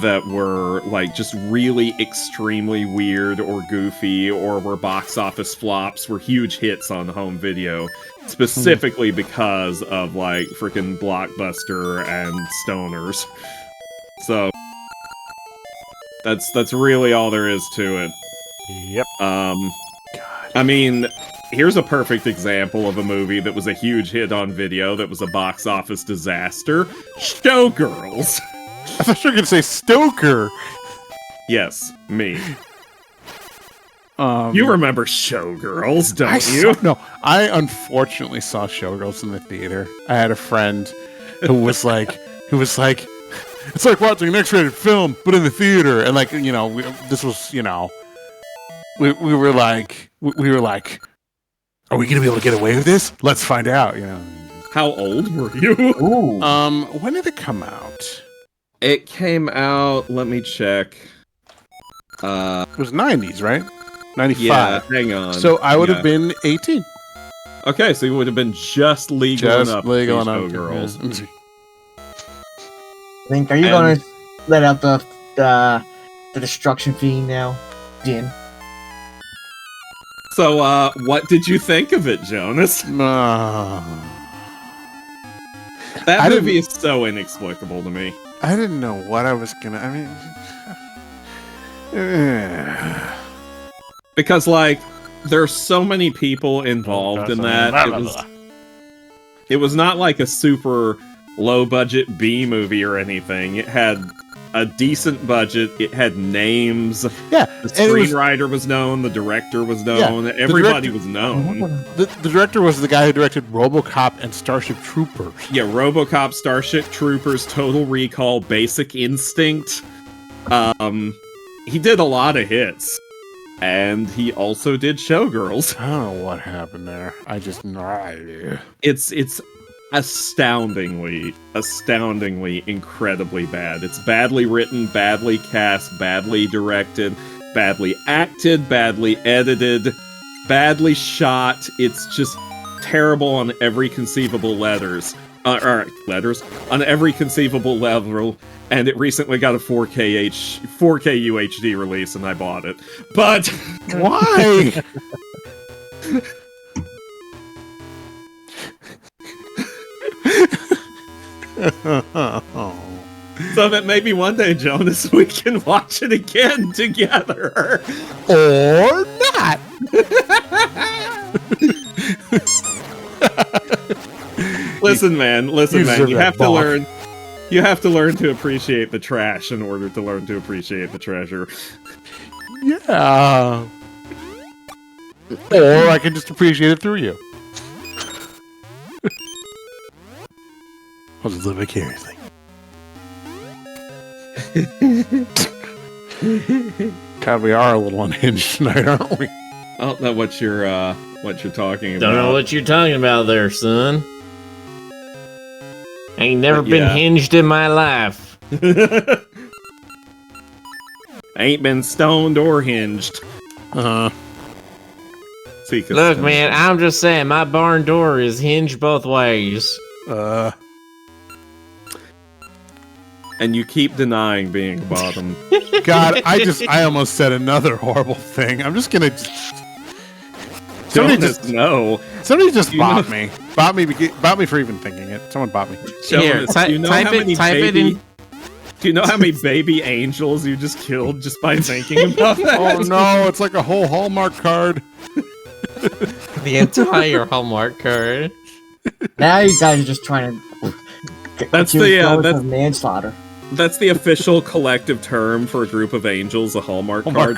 that were like just really extremely weird or goofy or were box office flops were huge hits on home video, specifically because of like freaking Blockbuster and stoners. So that's really all there is to it. Yep. I mean, here's a perfect example of a movie that was a huge hit on video that was a box office disaster. Showgirls. I thought you were going to say Stoker. Yes, me. You remember Showgirls, don't you? No, I unfortunately saw Showgirls in the theater. I had a friend who was like, it's like watching an X-rated film, but in the theater. And like, you know, this was, you know, we were like, are we gonna be able to get away with this? Let's find out. You know. How old were you? Ooh. When did it come out? It came out. Let me check. It was 90s, right? 95. Yeah, hang on. So I would have been 18. Okay, so you would have been just legal enough to see Showgirls. Yeah. Link, are you going to let out the destruction fiend now, Jin? So, what did you think of it, Jonas? That movie is so inexplicable to me. I didn't know what I was gonna. Because, like, there's so many people involved in that. It was not like a super low budget B movie or anything. It had a decent budget. It had names. Yeah, The screenwriter was known. The director was known. Everybody was known. The director was the guy who directed RoboCop and Starship Troopers. Yeah, RoboCop, Starship Troopers, Total Recall, Basic Instinct. He did a lot of hits. And he also did Showgirls. I don't know what happened there. I just It's astoundingly incredibly bad. It's badly written, badly cast, badly directed, badly acted, badly edited, badly shot. It's just terrible on every conceivable on every conceivable level. And it recently got a 4K UHD release, and I bought it. But why? So that maybe one day, Jonas, we can watch it again together. Or not. Listen, man. You have to learn. You have to learn to appreciate the trash in order to learn to appreciate the treasure. Yeah. Or I can just appreciate it through you. I'll just live vicariously. God, we are a little unhinged tonight, aren't we? I don't know what you're talking about. Don't know what you're talking about there, son. Ain't never been hinged in my life. Ain't been stoned or hinged. Look, man, I'm just saying, my barn door is hinged both ways. And you keep denying being a bottom. God, I almost said another horrible thing. I'm just gonna. Somebody just bought me. Bought me for even thinking it. Someone bought me. Here, do you know how many baby angels you just killed just by thinking about that? Oh no, it's like a whole Hallmark card. The entire Hallmark card. Now you guys are just trying to. That's manslaughter. That's the official collective term for a group of angels, a Hallmark card.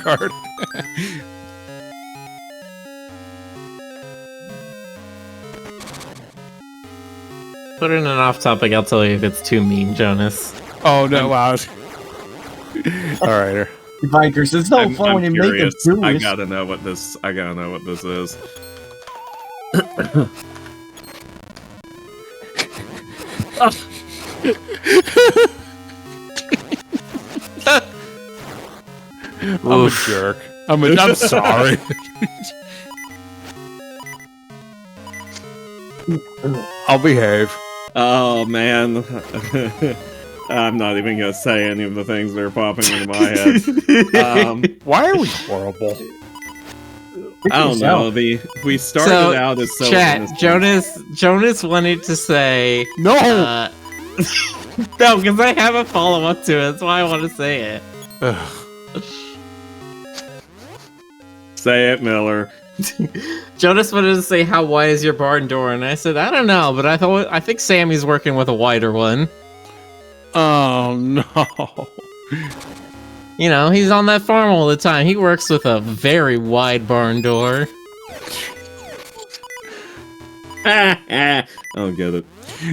Put in an off topic, I'll tell you if it's too mean, Jonas. Oh no, wow. Alright. Bikers, it's no fun when you make it do I gotta know what this is. I'm a jerk. I'm sorry. I'll behave. Oh man. I'm not even gonna say any of the things that are popping into my head. Why are we horrible? I don't know. We started out as so chat. Jonas wanted to say no. No, because I have a follow up to it. That's why I want to say it. Say it, Miller. Jonas wanted to say, how wide is your barn door? And I said, I don't know, but I think Sammy's working with a wider one. Oh no. You know, he's on that farm all the time. He works with a very wide barn door. I don't get it.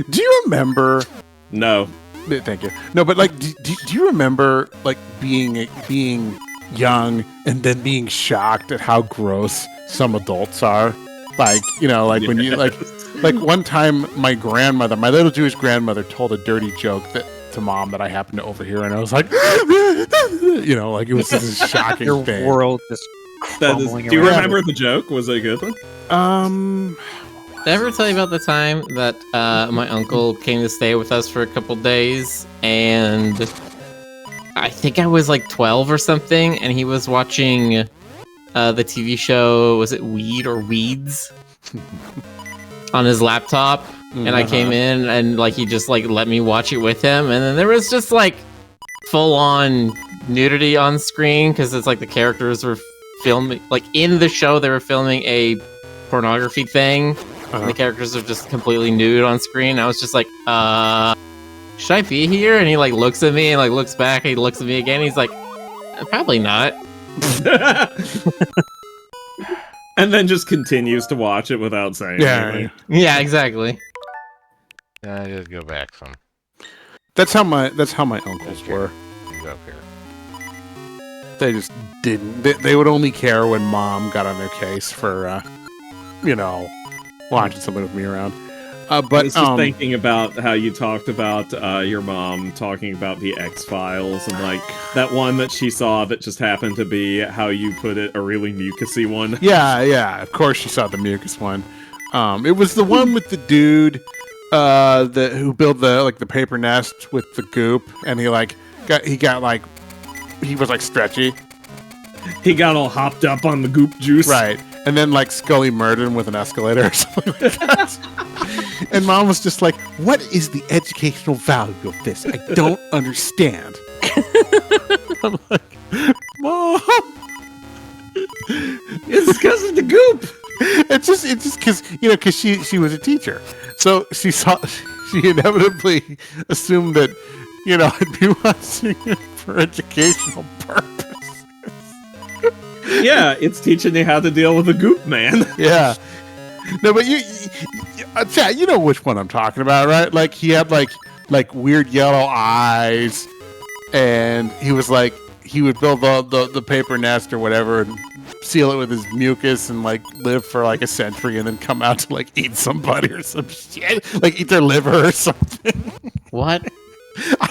Do you remember? No. Thank you. No, but like, do you remember like being young and then being shocked at how gross some adults are? Like, you know, like when you like one time my little Jewish grandmother told a dirty joke to mom that I happened to overhear, and I was like, you know, like it was this shocking Your thing. world just crumbling. Do you remember the joke? Was it a good one? Did I ever tell you about the time that my uncle came to stay with us for a couple days, and I think I was like 12 or something, and he was watching the TV show, was it Weed or Weeds? On his laptop, and I came in, and like he just like let me watch it with him, and then there was just like full-on nudity on screen, because it's like the characters were filming, like in the show they were filming a pornography thing, and the characters are just completely nude on screen. I was just like, should I be here? And he like looks at me and like looks back. And he looks at me again. And he's like, probably not. And then just continues to watch it without saying anything. Yeah, exactly. I just go back some. That's how my uncles were. Go up here. They just didn't. They would only care when mom got on their case for, watching something with me around. I But was just thinking about how you talked about your mom talking about the X-Files and like that one that she saw that just happened to be, how you put it, a really mucusy one. yeah, of course she saw the mucus one. It was the one with the dude who built the paper nest with the goop, and he was like stretchy. He got all hopped up on the goop juice. Right. And then like Scully murdered him with an escalator or something like that. And mom was just like, what is the educational value of this? I don't understand. I'm like, Mom, It's because of the goop. it's just because she was a teacher. So she inevitably assumed that, I'd be watching it for educational purpose. Yeah, it's teaching you how to deal with a goop man. Yeah. No, but Chad, you know which one I'm talking about, right? Like he had like weird yellow eyes, and he was like he would build the paper nest or whatever and seal it with his mucus and like live for like a century and then come out to like eat somebody or some shit, like eat their liver or something. What? I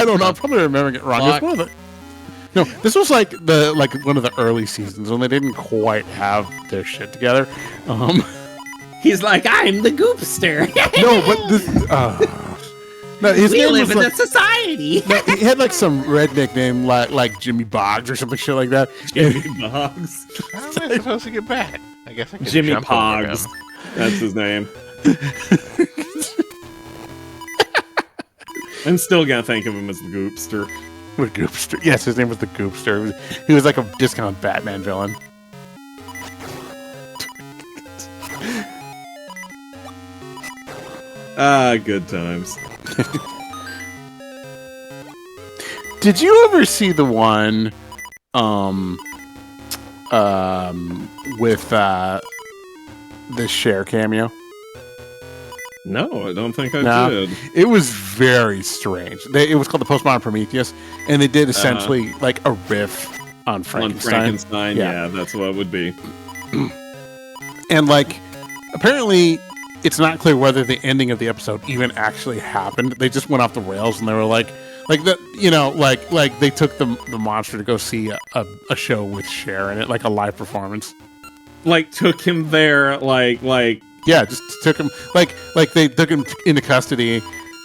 don't know. I'm probably remembering it wrong. It was one of the, no, this was like one of the early seasons when they didn't quite have their shit together. He's like, I'm the goopster. No, but this. No, his name live was in like, a society. no, he had like some redneck name like Jimmy Boggs or something shit like that. Jimmy Boggs. How am I supposed to get back? I guess I can Jimmy jump over Pogs. him. That's his name. I'm still gonna think of him as the goopster. With Goopster. Yes, his name was the Goopster. He was like a discount Batman villain. Good times. Did you ever see the one with the Cher cameo? No, I don't think I No. did. It was very strange. It was called the Postmodern Prometheus, and they did essentially like a riff on Frankenstein. On Frankenstein, Yeah. yeah, that's what it would be. And like, apparently, it's not clear whether the ending of the episode even actually happened. They just went off the rails, and they were like they took the monster to go see a show with Cher in it, like a live performance. Like, took him there, like Yeah, just took him like they took him into custody,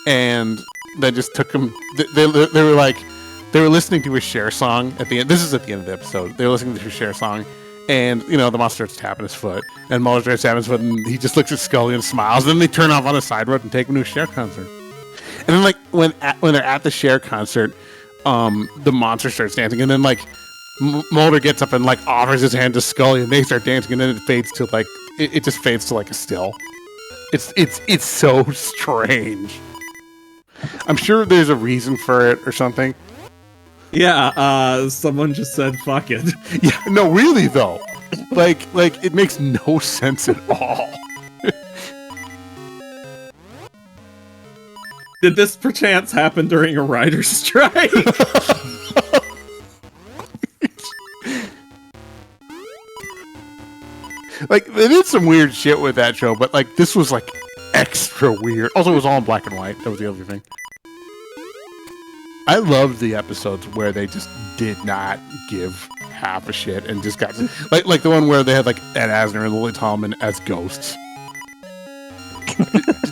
and then just took him. They were listening to a Cher song at the end. This is at the end of the episode. They were listening to a Cher song, and the monster starts tapping his foot, and Mulder starts tapping his foot, and he just looks at Scully and smiles. And then they turn off on a side road and take him to a Cher concert. And then like when they're at the Cher concert, the monster starts dancing, and then like Mulder gets up and like offers his hand to Scully, and they start dancing, and then it fades to like. It just fades to like a still. It's so strange. I'm sure there's a reason for it or something. yeah, someone just said fuck it. Yeah, no, really though. Like it makes no sense at all. Did this perchance happen during a writer's strike? Like they did some weird shit with that show, but like this was like extra weird. Also, it was all in black and white. That was the other thing. I loved the episodes where they just did not give half a shit and just got like the one where they had like Ed Asner and Lily Tomlin as ghosts.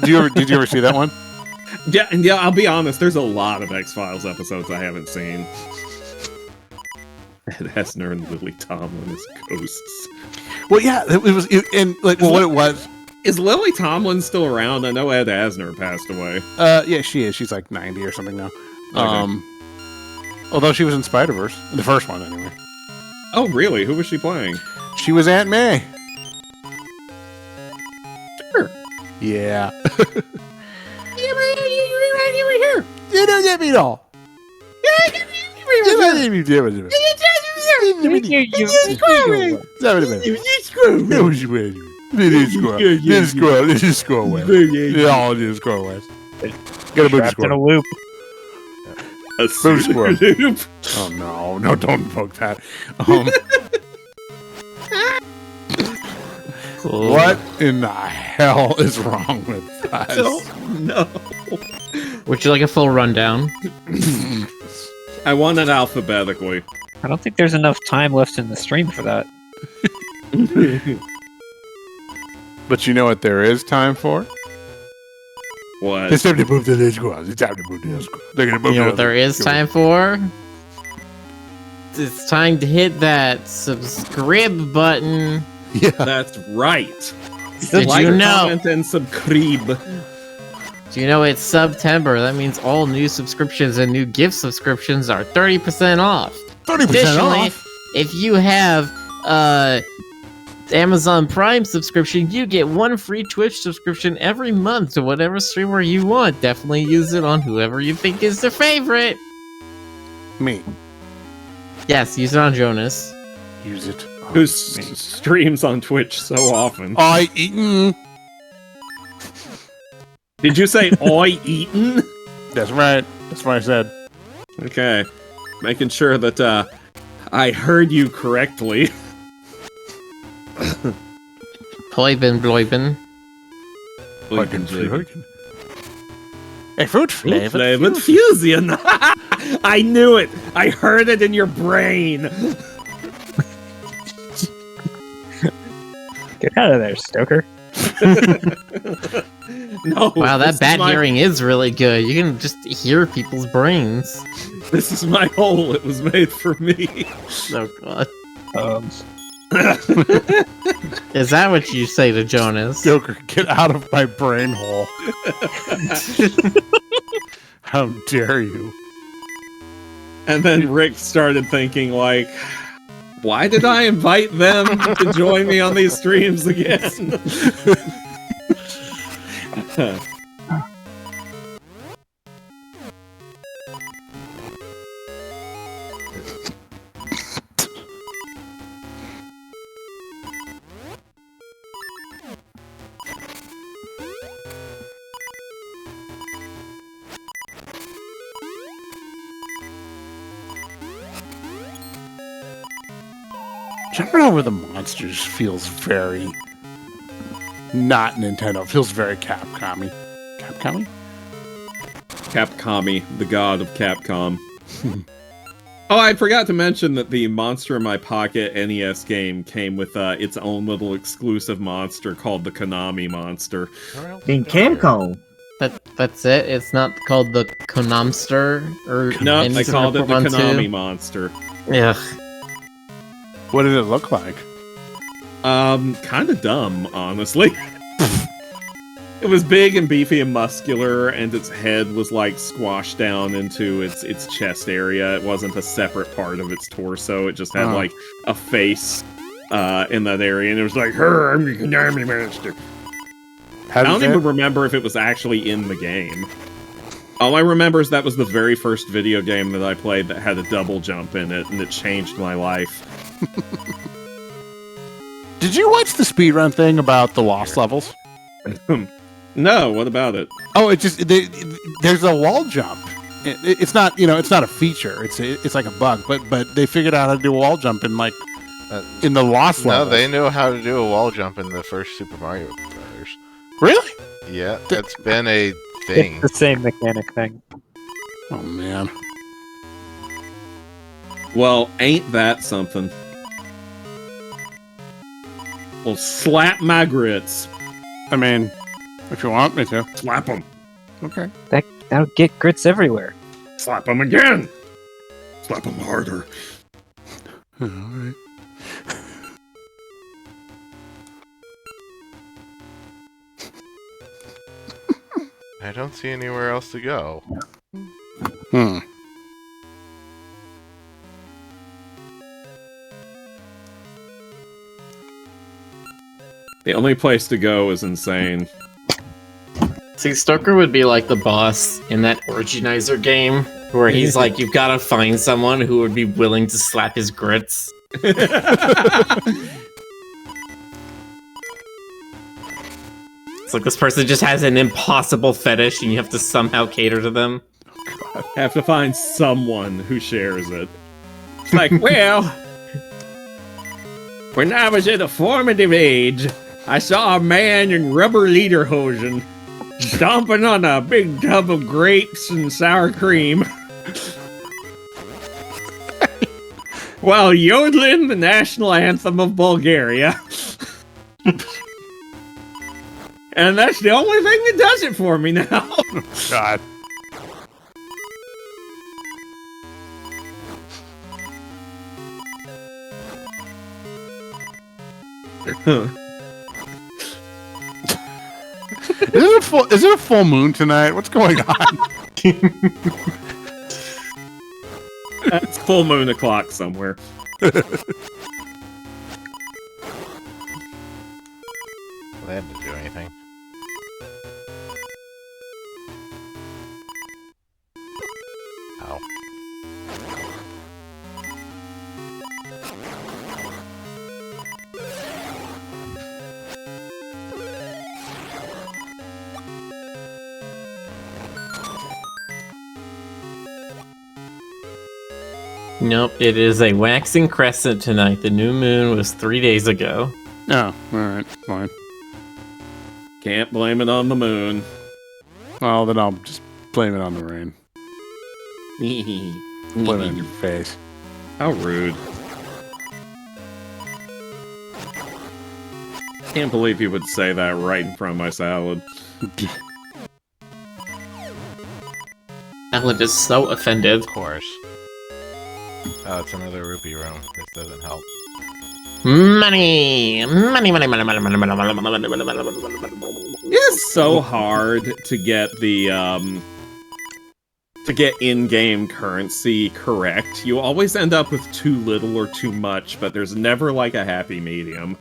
Did you ever see that one? Yeah, and I'll be honest, there's a lot of X-Files episodes I haven't seen. Ed Asner and Lily Tomlin as ghosts. Well, yeah, what it was. Is Lily Tomlin still around? I know Ed Asner passed away. Yeah, she is. She's like 90 or something now. Okay. Although she was in Spider-Verse, the first one anyway. Oh, really? Who was she playing? She was Aunt May. Sure. Yeah. Here. You don't get me all. Get a booty Trapped in a squirrel. loop. A Booty squirrel. loop. Oh no, don't invoke that. What in the hell is wrong with us? No. Would you like a full rundown? I want it alphabetically. I don't think there's enough time left in the stream for that. But you know what there is time for? What? It's time to move to the squad. It's time to move to the squad. They're gonna move You know to what there is time for? It's time to hit that subscribe button. Yeah. That's right. Did Like, you know? comment, and subscribe. Do you know it's September? That means all new subscriptions and new gift subscriptions are 30% off. 30% Additionally, off. if you have Amazon Prime subscription, you get one free Twitch subscription every month to whatever streamer you want. Definitely use it on whoever you think is their favorite. Me. Yes, use it on Jonas. Use it. Who streams on Twitch so often? I eaten. Did you say "oi eaten"? That's right. That's what I said. Okay, making sure that I heard you correctly. Ployben, Bloyben. A fruit flavored Flavored fusion. I knew it. I heard it in your brain. Get out of there, Stoker. No. Wow, this that is bad my- hearing is really good. You can just hear people's brains. This is my hole. It was made for me. Oh god. Um, Is that what you say to Jonas? Joker, get out of my brain hole. How dare you? And then Rick started thinking, like, why did I invite them to join me on these streams again? Jumping over the monsters feels very not Nintendo. It feels very Capcom-y. Capcom-y? Capcom, the god of Capcom. Oh, I forgot to mention that the Monster in My Pocket NES game came with its own little exclusive monster called the Konami Monster. In Camco. That's it? It's not called the Konamster? Or No, they anything called it the Pokemon 2? Konami Monster. Ugh. What did it look like? Kind of dumb, honestly. It was big and beefy and muscular, and its head was like squashed down into its chest area. It wasn't a separate part of its torso. It just had like a face in that area, and it was like, "Her, I'm the Konami Monster." I don't even remember if it was actually in the game. All I remember is that was the very first video game that I played that had a double jump in it, and it changed my life. Did you watch the speedrun thing about the lost levels? No, what about it? Oh, it just there's a wall jump. It's not it's not a feature. It's like a bug, but they figured out how to do a wall jump in like in the lost No, levels. they knew how to do a wall jump in the first Super Mario Brothers. Really? Yeah, that's been a thing. it's the same mechanic thing. Oh man. Well, ain't that something? Well, slap my grits. I mean, if you want me to. Slap them. Okay. That'll get grits everywhere. Slap them again. Slap them harder. All right. I don't see anywhere else to go. Hmm. The only place to go is insane. See, Stoker would be like the boss in that Originizer game, where he's like, you've got to find someone who would be willing to slap his grits. It's like this person just has an impossible fetish, and you have to somehow cater to them. Have to find someone who shares it. It's like, well, when I was at a formative age, I saw a man in rubber lederhosen stomping on a big tub of grapes and sour cream while yodeling the national anthem of Bulgaria. And that's the only thing that does it for me now. God. Is it a full moon tonight? What's going on? It's full moon o'clock somewhere. They had to do anything. Ow. Nope, it is a waxing crescent tonight. The new moon was 3 days ago. Oh, alright, fine. Can't blame it on the moon. Well, then I'll just blame it on the rain. Blame it on your face. How rude. Can't believe you would say that right in front of my salad. Alan is so offended. Of course. Oh, it's another rupee room. This doesn't help. Money! Money, money, money, money, money, money, money, money, money, money, money. It's so hard to get the, to get in-game currency correct. You always end up with too little or too much, but there's never, like, a happy medium.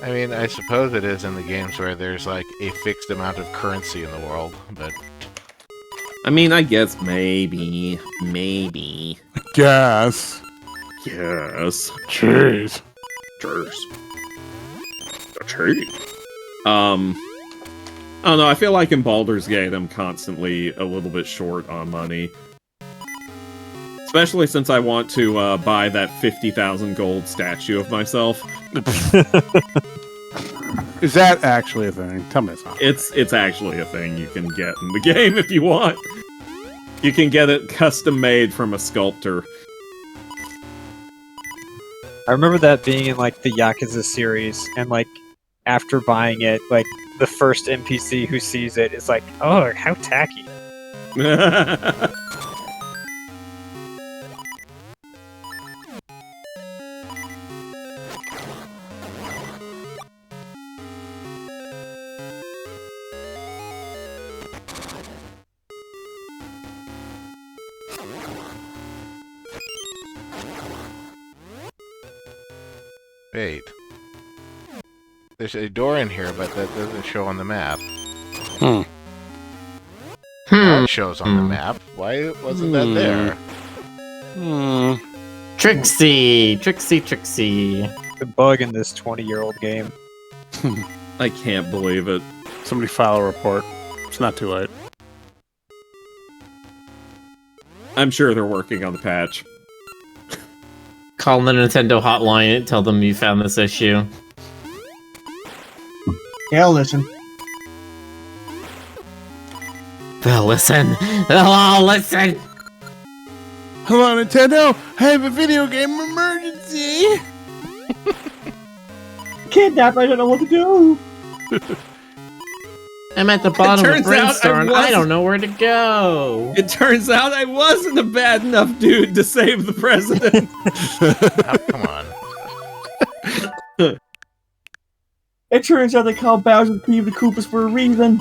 I mean, I suppose it is in the games where there's, like, a fixed amount of currency in the world, but... I mean, I guess maybe. Maybe. Yes. Yes. Jeez. Cheers. Cheers. I don't know, I feel like in Baldur's Gate I'm constantly a little bit short on money. Especially since I want to buy that 50,000 gold statue of myself. Is that actually a thing? Tell me it's not. It's actually a thing you can get in the game if you want. You can get it custom made from a sculptor. I remember that being in like the Yakuza series, and like after buying it, like the first NPC who sees it is like, "Oh, how tacky." Wait. There's a door in here, but that doesn't show on the map. That shows on the map. Why wasn't that there? Trixie! Trixie, Trixie. The bug in this 20-year-old game. I can't believe it. Somebody file a report. It's not too late. I'm sure they're working on the patch. Call the Nintendo hotline and tell them you found this issue. Yeah, I'll listen. They'll listen. They'll all listen. Hello, Nintendo. I have a video game emergency. Kidnapped, I don't know what to do. I'm at the bottom of turns out Brimstone. I don't know where to go. It turns out I wasn't a bad enough dude to save the president. Oh, come on. It turns out they call Bowser the King of the Koopas for a reason.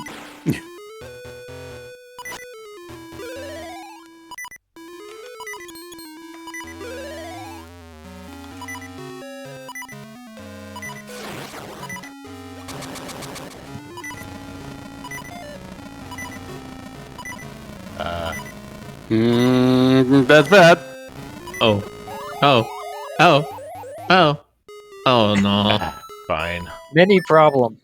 That's bad. Oh. Oh. Oh. Oh. Oh no. Fine. Many problem.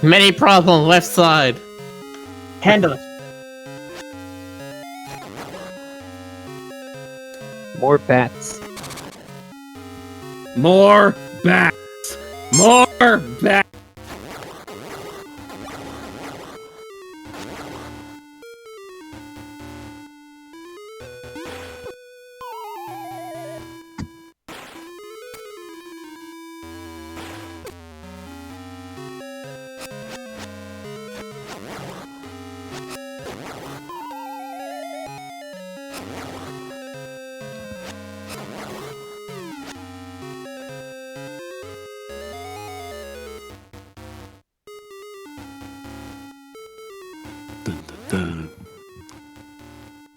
Many problem left side. Handle it. More bats. More bats. More bats.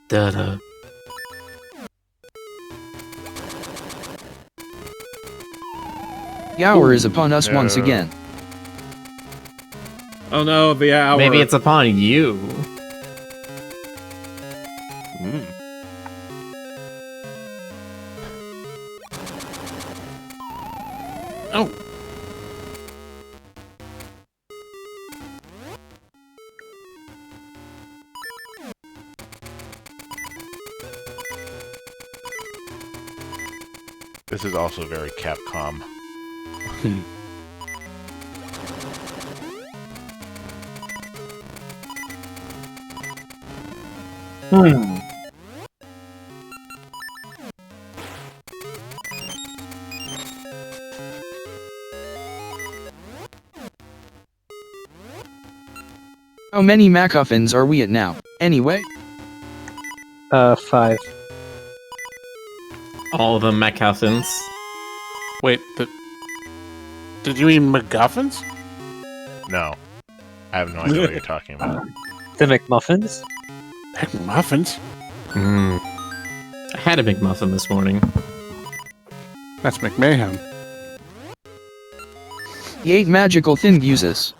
Da-da. The hour is upon us once No. again. Oh no, the hour. Maybe it's upon you. Mm. Oh. This is also very Capcom. Hmm. How many MacGuffins are we at now, anyway? 5. All of them MacGuffins. Wait, did you mean MacGuffins? No. I have no idea what you're talking about. The McMuffins? Muffins? I had a McMuffin this morning. That's McMahon. The 8 magical thing uses.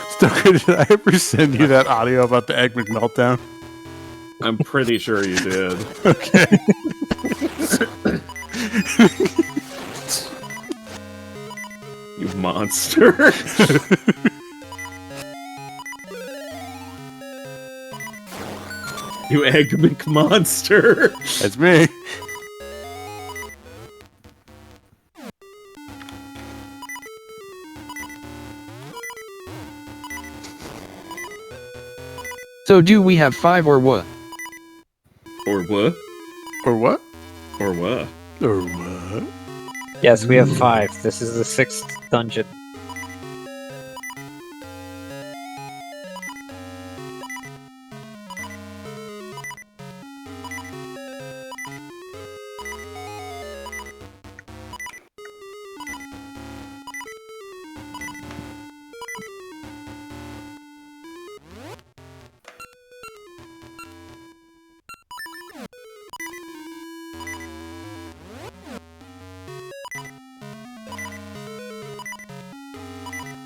Stoker, did I ever send you that audio about the Egg McMeltdown? I'm pretty sure you did. Okay. You monster. You egg McMonster. That's me. So do we have 5 or what? Or what? Or what? Or what? Or what? Yes, we have 5. This is the 6th dungeon.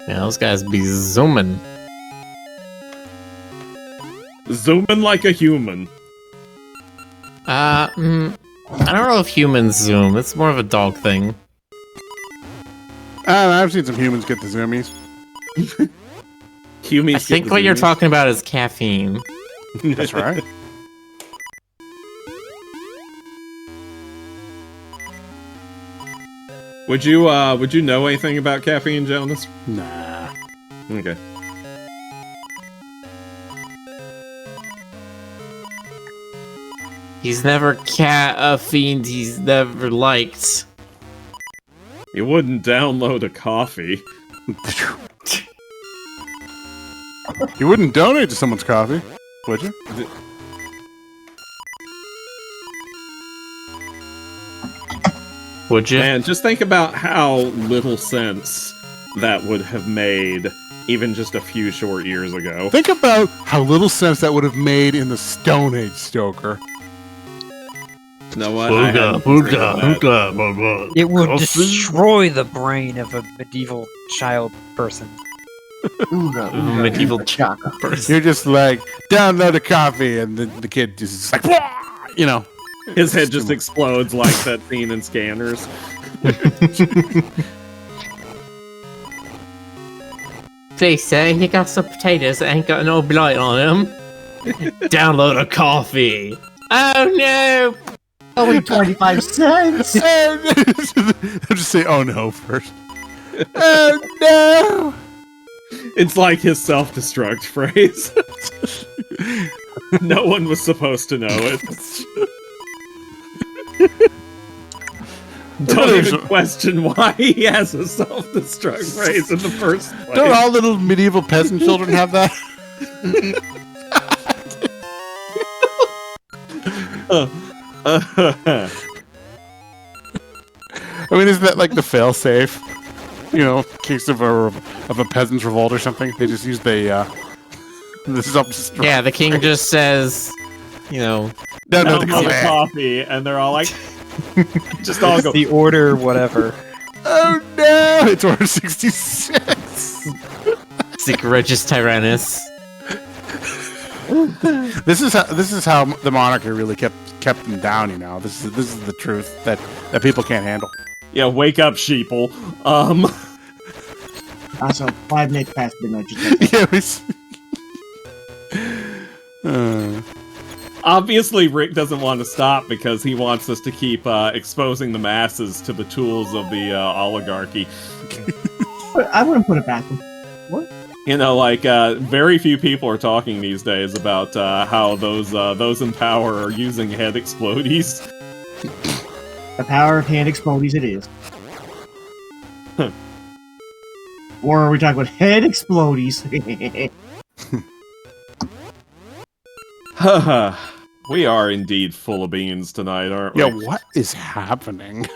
Yeah, those guys be zooming. Zooming like a human. I don't know if humans zoom. It's more of a dog thing. I've seen some humans get the zoomies. Humans I think what you're talking about is caffeine. That's right. Would you know anything about caffeine, Jonas? Nah. Okay. He's never caffeined. He's never liked. You wouldn't download a coffee. You wouldn't donate to someone's coffee, would you? Would you? Man, just think about how little sense that would have made even just a few short years ago. Think about how little sense that would have made in the Stone Age, Stoker. You know what? I hadn't considered that. It would destroy the brain of a medieval child person. Medieval chaka. You're just like, download a coffee, and the kid just is like, you know. His head just explodes like that scene in Scanners. Please, sir, you got some potatoes that ain't got no blight on them. Download a coffee. Oh no! Only 25 cents. I'll just say, oh no, first. Oh no! It's like his self-destruct phrase. No one was supposed to know it. Don't even question why he has a self-destruct phrase in the first place. Don't all little medieval peasant children have that? I mean, isn't that like the fail-safe? You know, in case of a peasant's revolt or something, they just use the self-destruct. Yeah, the king just says, you know, no, Download the the coffee, and they're all like, just all go. The order, whatever. Oh no! It's order 66. Sic Regis Tyrannus. This is how the monarchy really kept them down. You know, this is the truth that people can't handle. Yeah, wake up, sheeple. Also, 5 minutes past midnight. Yeah, Obviously, Rick doesn't want to stop because he wants us to keep exposing the masses to the tools of the oligarchy. I wouldn't put it back. What? You know, like, very few people are talking these days about how those in power are using head explodies. The power of hand explodies it is. Or are we talking about head explodies? We are indeed full of beans tonight, aren't we? yeah. What is happening?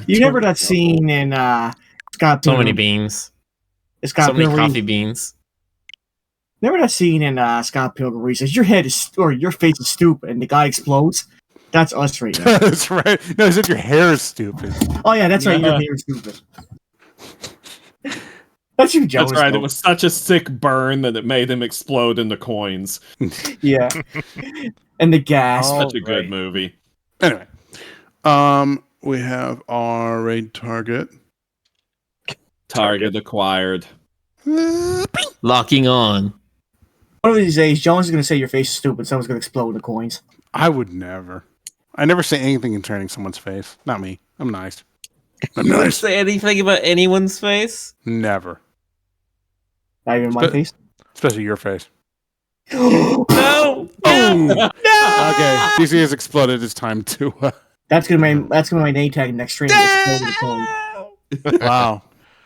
You remember that scene in Scott So Pilgrim? many beans. Scott So many Pilgrim. coffee beans. Remember that scene in Scott Pilgrim where he says, "Your head is, or your face is stupid," and the guy explodes? That's us right now. That's right. No, he said your hair is stupid. Oh yeah, that's right. Your hair is stupid. That's you, Joe. That's right, it was such a sick burn that it made him explode into coins. Yeah. And the gas. Such a good movie. Anyway, we have our raid target. Target acquired. Locking on. One of these days, Jones is going to say your face is stupid. Someone's going to explode in the coins. I would never. I never say anything concerning someone's face. Not me. I'm nice. I'm You don't nice. say anything about anyone's face? Never. Not even my face. Especially your face. No! Oh! Okay, DC has exploded. It's time to. That's gonna be my name tag next stream. Explode the coin. Wow.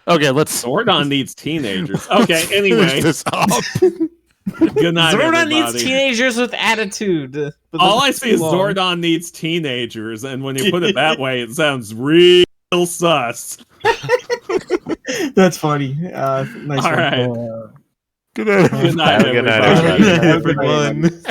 Okay, let's. Zordon needs teenagers. Okay, anyway. Finish this up. Good night, Zordon everybody. needs teenagers with attitude. But All that's I see is too long. Zordon needs teenagers, and when you put it that way, it sounds real sus. That's funny. Nice All one. right. Good night. Good night, Have a good night, everybody. everybody. Everyone.